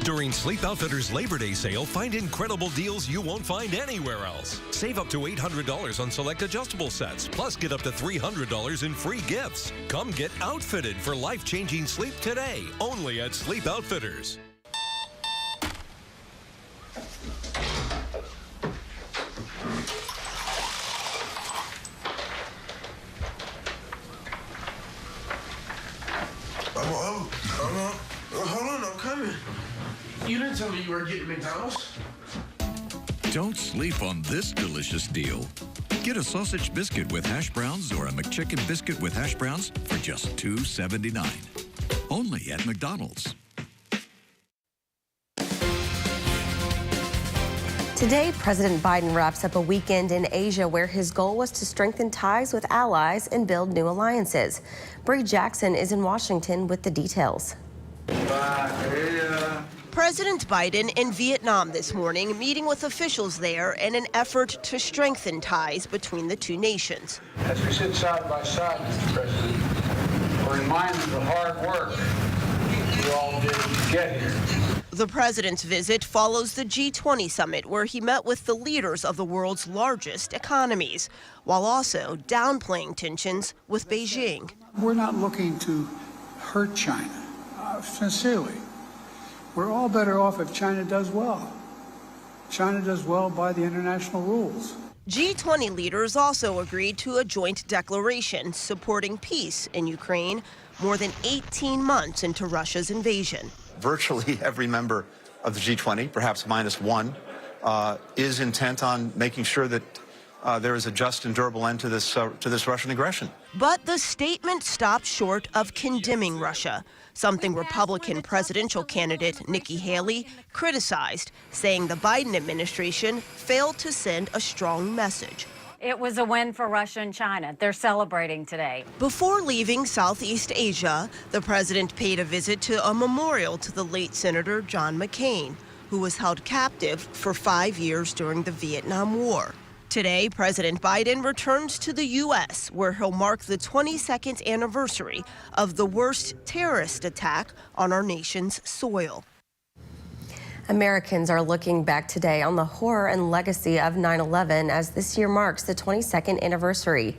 During Sleep Outfitters Labor Day sale, find incredible deals you won't find anywhere else. Save up to $800 on select adjustable sets, plus get up to $300 in free gifts. Come get outfitted for life-changing sleep today, only at Sleep Outfitters. Hold on, I'm coming. You didn't tell me you were getting McDonald's. Don't sleep on this delicious deal. Get a sausage biscuit with hash browns or a McChicken biscuit with hash browns for just $2.79. Only at McDonald's. Today, President Biden wraps up a weekend in Asia where his goal was to strengthen ties with allies and build new alliances. Bree Jackson is in Washington with the details. President Biden in Vietnam this morning, meeting with officials there in an effort to strengthen ties between the two nations. As we sit side by side, Mr. President, we're reminded of the hard work we all did to get here. The president's visit follows the G20 summit, where he met with the leaders of the world's largest economies, while also downplaying tensions with Beijing. We're not looking to hurt China, sincerely. We're all better off if China does well. China does well by the international rules. G20 leaders also agreed to a joint declaration supporting peace in Ukraine more than 18 months into Russia's invasion. Virtually every member of the G20, perhaps -1, is intent on making sure that there is a just and durable end to this Russian aggression. But the statement stopped short of condemning Russia, something Republican presidential candidate Nikki Haley criticized, saying the Biden administration failed to send a strong message. It was a win for Russia and China. They're celebrating today. Before leaving Southeast Asia, the president paid a visit to a memorial to the late Senator John McCain, who was held captive for 5 years during the Vietnam War. Today, President Biden returns to the U.S., where he'll mark the 22nd anniversary of the worst terrorist attack on our nation's soil. Americans are looking back today on the horror and legacy of 9/11 as this year marks the 22nd anniversary.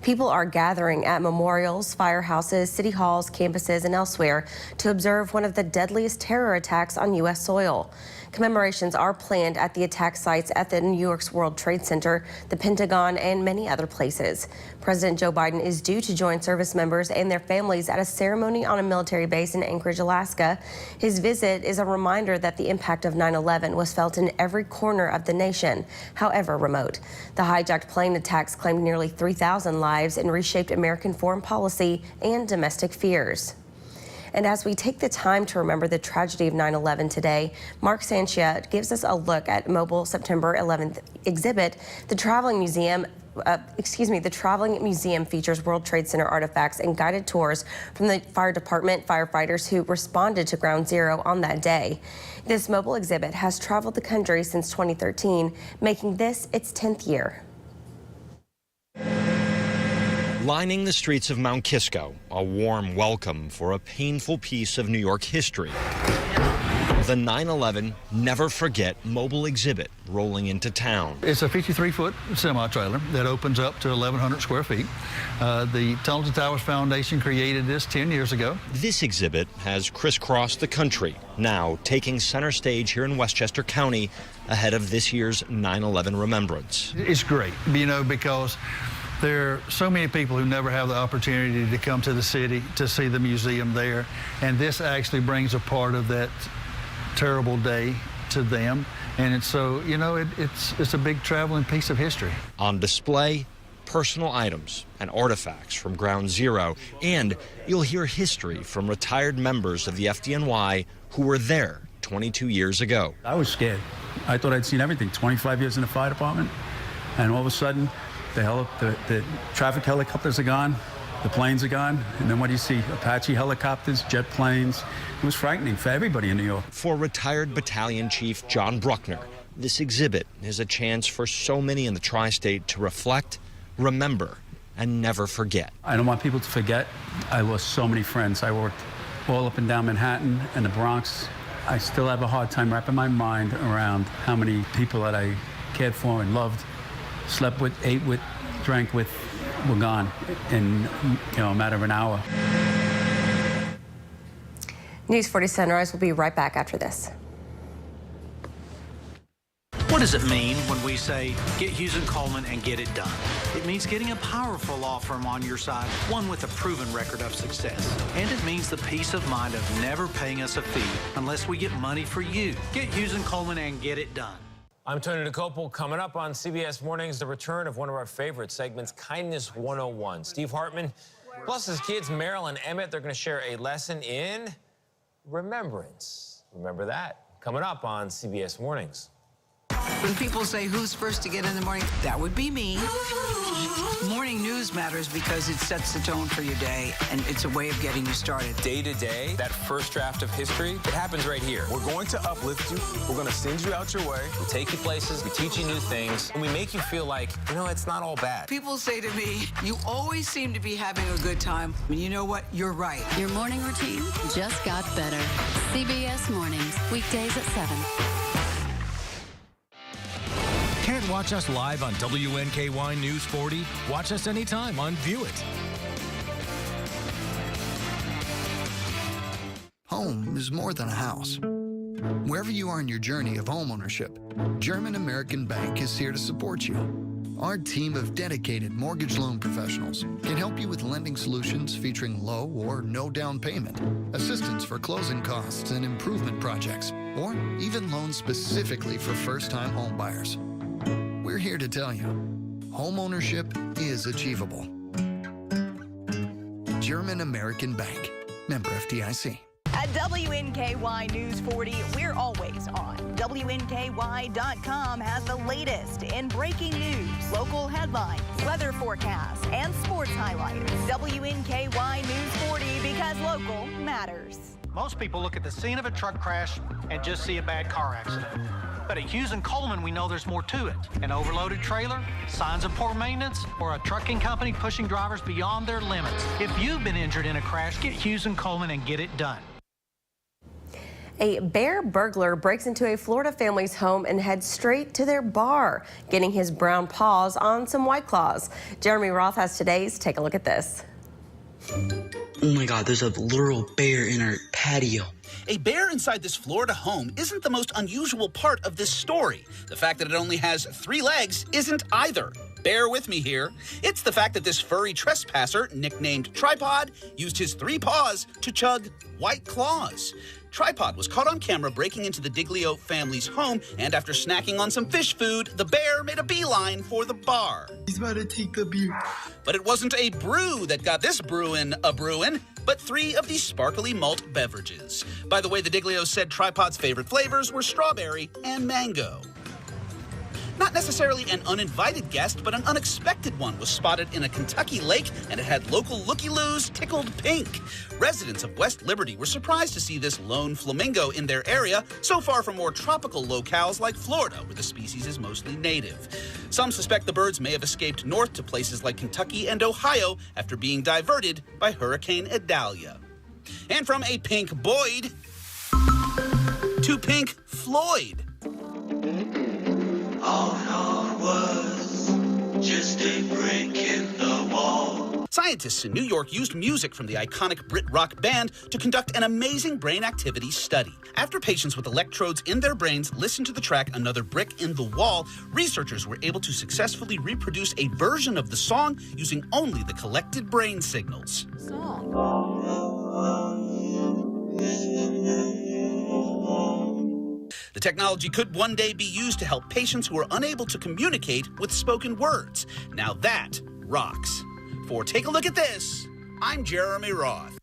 People are gathering at memorials, firehouses, city halls, campuses, and elsewhere to observe one of the deadliest terror attacks on U.S. soil. Commemorations are planned at the attack sites at the New York's World Trade Center, the Pentagon, and many other places. President Joe Biden is due to join service members and their families at a ceremony on a military base in Anchorage, Alaska. His visit is a reminder that the impact of 9/11 was felt in every corner of the nation, however remote. The hijacked plane attacks claimed nearly 3,000 lives and reshaped American foreign policy and domestic fears. And as we take the time to remember the tragedy of 9/11 today, Mark Sanchia gives us a look at Mobile September 11th exhibit. The traveling museum features World Trade Center artifacts and guided tours from the fire department firefighters who responded to Ground Zero on that day. This mobile exhibit has traveled the country since 2013, making this its 10th year. Lining the streets of Mount Kisco, a warm welcome for a painful piece of New York history. The 9/11 Never Forget mobile exhibit rolling into town. It's a 53-foot semi-trailer that opens up to 1,100 square feet. The Tunnel to Towers Foundation created this 10 years ago. This exhibit has crisscrossed the country, now taking center stage here in Westchester County ahead of this year's 9/11 remembrance. It's great, because there are so many people who never have the opportunity to come to the city to see the museum there, and this actually brings a part of that terrible day to them, and it's it's a big traveling piece of history. On display, personal items and artifacts from Ground Zero, and you'll hear history from retired members of the FDNY who were there 22 years ago. I was scared. I thought I'd seen everything. 25 years in the fire department, and all of a sudden, the traffic helicopters are gone, the planes are gone, and then what do you see? Apache helicopters, jet planes. It was frightening for everybody in New York. For retired Battalion Chief John Bruckner, this exhibit is a chance for so many in the tri-state to reflect, remember, and never forget. I don't want people to forget. I lost so many friends. I worked all up and down Manhattan and the Bronx. I still have a hard time wrapping my mind around how many people that I cared for and loved, slept with, ate with, drank with, were gone in a matter of an hour. News 40 Sunrise will be right back after this. What does it mean when we say, get Hughes & Coleman and get it done? It means getting a powerful law firm on your side, one with a proven record of success. And it means the peace of mind of never paying us a fee unless we get money for you. Get Hughes & Coleman and get it done. I'm Tony DeCopel. Coming up on CBS Mornings, the return of one of our favorite segments, Kindness 101. Steve Hartman, plus his kids, Meryl and Emmett, they're going to share a lesson in remembrance. Remember that? Coming up on CBS Mornings. When people say who's first to get in the morning, that would be me. Morning news matters because it sets the tone for your day, and it's a way of getting you started. Day to day, that first draft of history, it happens right here. We're going to uplift you. We're going to send you out your way. We take you places, we teach you new things, and we make you feel like, it's not all bad. People say to me, you always seem to be having a good time. And you know what? You're right. Your morning routine just got better. CBS Mornings, weekdays at 7. Can't watch us live on WNKY News 40? Watch us anytime on View It. Home is more than a house. Wherever you are in your journey of homeownership, German American Bank is here to support you. Our team of dedicated mortgage loan professionals can help you with lending solutions featuring low or no down payment, assistance for closing costs and improvement projects, or even loans specifically for first-time home buyers. We're here to tell you, homeownership is achievable. German American Bank, member FDIC. At WNKY News 40, we're always on. WNKY.com has the latest in breaking news, local headlines, weather forecasts, and sports highlights. WNKY News 40, because local matters. Most people look at the scene of a truck crash and just see a bad car accident. But at Hughes & Coleman, we know there's more to it. An overloaded trailer, signs of poor maintenance, or a trucking company pushing drivers beyond their limits. If you've been injured in a crash, get Hughes & Coleman and get it done. A bear burglar breaks into a Florida family's home and heads straight to their bar, getting his brown paws on some White Claws. Jeremy Roth has today's Take a Look at This. Oh my God, there's a literal bear in our patio. A bear inside this Florida home isn't the most unusual part of this story. The fact that it only has 3 legs isn't either. Bear with me here. It's the fact that this furry trespasser, nicknamed Tripod, used his 3 paws to chug White Claws. Tripod was caught on camera breaking into the Diglio family's home, and after snacking on some fish food, the bear made a beeline for the bar. He's about to take the beer. But it wasn't a brew that got this brewin' a-brewin', but 3 of these sparkly malt beverages. By the way, the Diglios said Tripod's favorite flavors were strawberry and mango. Not necessarily an uninvited guest, but an unexpected one was spotted in a Kentucky lake, and it had local looky-loos tickled pink. Residents of West Liberty were surprised to see this lone flamingo in their area, so far from more tropical locales like Florida, where the species is mostly native. Some suspect the birds may have escaped north to places like Kentucky and Ohio after being diverted by Hurricane Idalia. And from a pink Boyd to Pink Floyd. All it was just a break in the wall. Scientists in New York used music from the iconic Brit rock band to conduct an amazing brain activity study. After patients with electrodes in their brains listened to the track Another Brick in the Wall, researchers were able to successfully reproduce a version of the song using only the collected brain signals. The technology could one day be used to help patients who are unable to communicate with spoken words. Now that rocks. For Take a Look at This, I'm Jeremy Roth.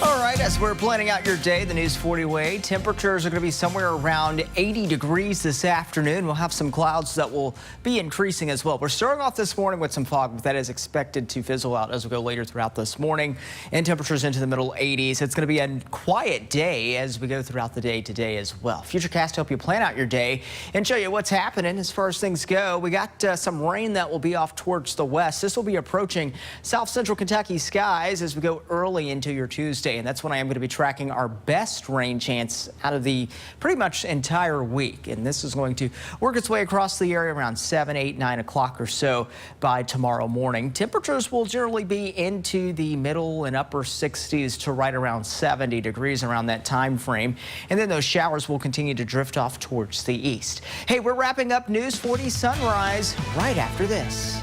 All right, as we're planning out your day, the News 40 way, temperatures are going to be somewhere around 80 degrees this afternoon. We'll have some clouds that will be increasing as well. We're starting off this morning with some fog, but that is expected to fizzle out as we go later throughout this morning. And temperatures into the middle 80s. It's going to be a quiet day as we go throughout the day today as well. Futurecast help you plan out your day and show you what's happening as far as things go. We got some rain that will be off towards the west. This will be approaching south central Kentucky skies as we go early into your Tuesday. And that's when I am going to be tracking our best rain chance out of the pretty much entire week. And this is going to work its way across the area around 7, 8, 9 o'clock or so by tomorrow morning. Temperatures will generally be into the middle and upper 60s to right around 70 degrees around that time frame. And then those showers will continue to drift off towards the east. Hey, we're wrapping up News 40 Sunrise right after this.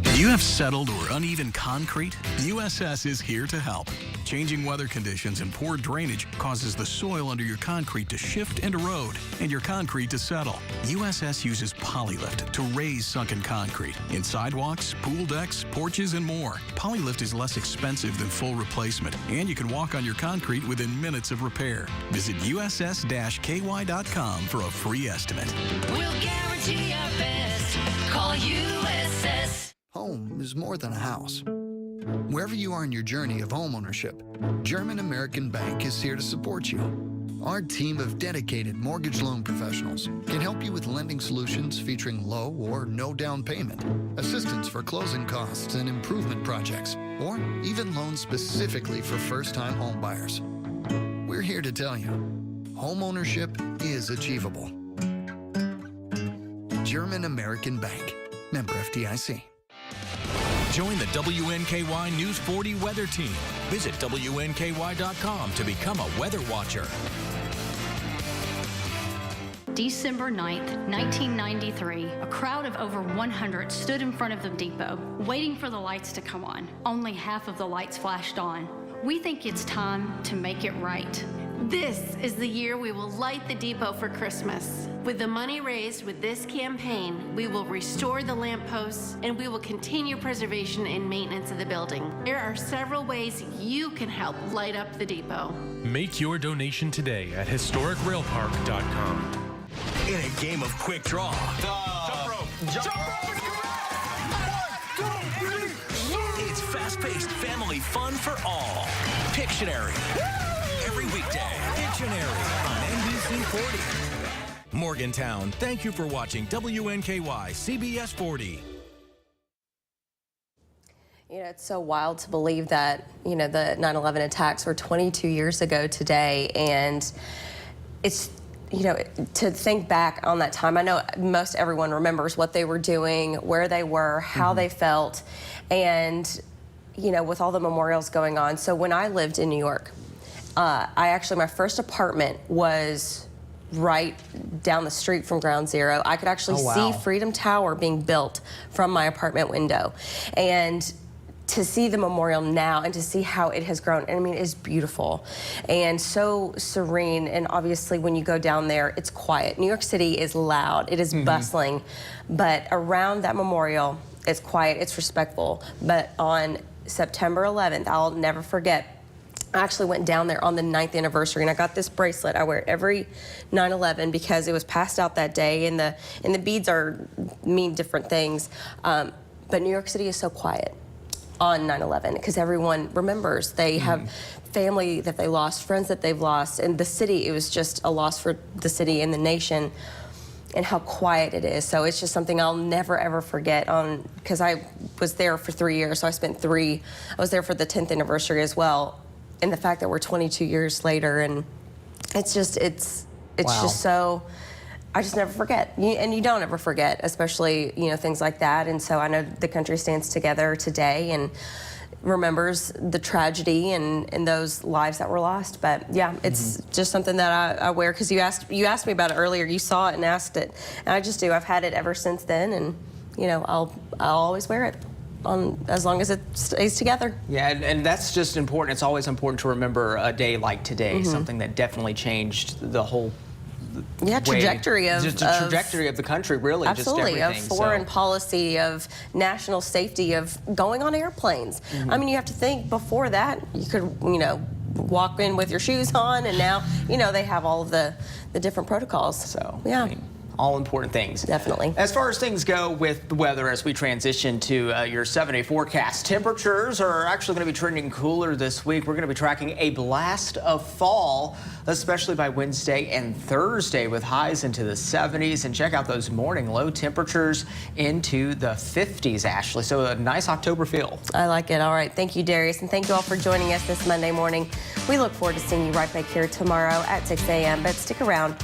Do you have settled or uneven concrete? USS is here to help. Changing weather conditions and poor drainage causes the soil under your concrete to shift and erode, and your concrete to settle. USS uses Polylift to raise sunken concrete in sidewalks, pool decks, porches, and more. Polylift is less expensive than full replacement, and you can walk on your concrete within minutes of repair. Visit uss-ky.com for a free estimate. We'll guarantee our best. Call USS. Home is more than a house. Wherever you are in your journey of homeownership, German American Bank is here to support you. Our team of dedicated mortgage loan professionals can help you with lending solutions featuring low or no down payment, assistance for closing costs and improvement projects, or even loans specifically for first-time home buyers. We're here to tell you, homeownership is achievable. German American Bank, member FDIC. Join the WNKY News 40 weather team. Visit WNKY.com to become a weather watcher. December 9th, 1993, a crowd of over 100 stood in front of the depot, waiting for the lights to come on. Only half of the lights flashed on. We think it's time to make it right. This is the year we will light the depot for Christmas. With the money raised with this campaign, we will restore the lampposts and we will continue preservation and maintenance of the building. There are several ways you can help light up the depot. Make your donation today at historicrailpark.com. In a game of quick draw. Jump rope. It's fast-paced family fun for all. Pictionary. Every weekday. Pictionary on NBC 40. Morgantown, thank you for watching WNKY CBS 40. You know, it's so wild to believe that, you know, the 9/11 attacks were 22 years ago today, and it's, you know, to think back on that time, I know most everyone remembers what they were doing, where they were, how they felt, and, you know, with all the memorials going on. So when I lived in New York, my first apartment was right down the street from Ground Zero. I could actually see Freedom Tower being built from my apartment window. And to see the memorial now and to see how it has grown, I mean, it's beautiful and so serene. And obviously when you go down there, it's quiet. New York City is loud, it is bustling, but around that memorial, it's quiet, it's respectful. But on September 11th, I'll never forget, I actually went down there on the 9th anniversary and I got this bracelet. I wear it every 9/11 because it was passed out that day, and the beads mean different things. But New York City is so quiet on 9/11 because everyone remembers. They have family that they lost, friends that they've lost, and the city, it was just a loss for the city and the nation, and how quiet it is. So it's just something I'll never ever forget, because I was there for 3 years, so I spent 3. I was there for the 10th anniversary as well. And the fact that we're 22 years later, and it's just so, I just never forget. And you don't ever forget, especially, you know, things like that. And so I know the country stands together today and remembers the tragedy and those lives that were lost. But yeah, it's just something that I wear, because you asked me about it earlier. You saw it and asked it, and I just do. I've had it ever since then, and you know, I'll always wear it as long as it stays together. Yeah, and that's just important. It's always important to remember a day like today, something that definitely changed the whole trajectory of the country, really. Absolutely, just everything. Of foreign policy, of national safety, of going on airplanes. I mean, you have to think, before that, you could, you know, walk in with your shoes on, and now, you know, they have all of the different protocols. So, yeah. I mean, all important things. Definitely. As far as things go with the weather, as we transition to your 7-day forecast, temperatures are actually going to be trending cooler this week. We're going to be tracking a blast of fall, especially by Wednesday and Thursday, with highs into the 70s. And check out those morning low temperatures into the 50s, Ashley. So a nice October feel. I like it. All right. Thank you, Darius. And thank you all for joining us this Monday morning. We look forward to seeing you right back here tomorrow at 6 a.m. But stick around.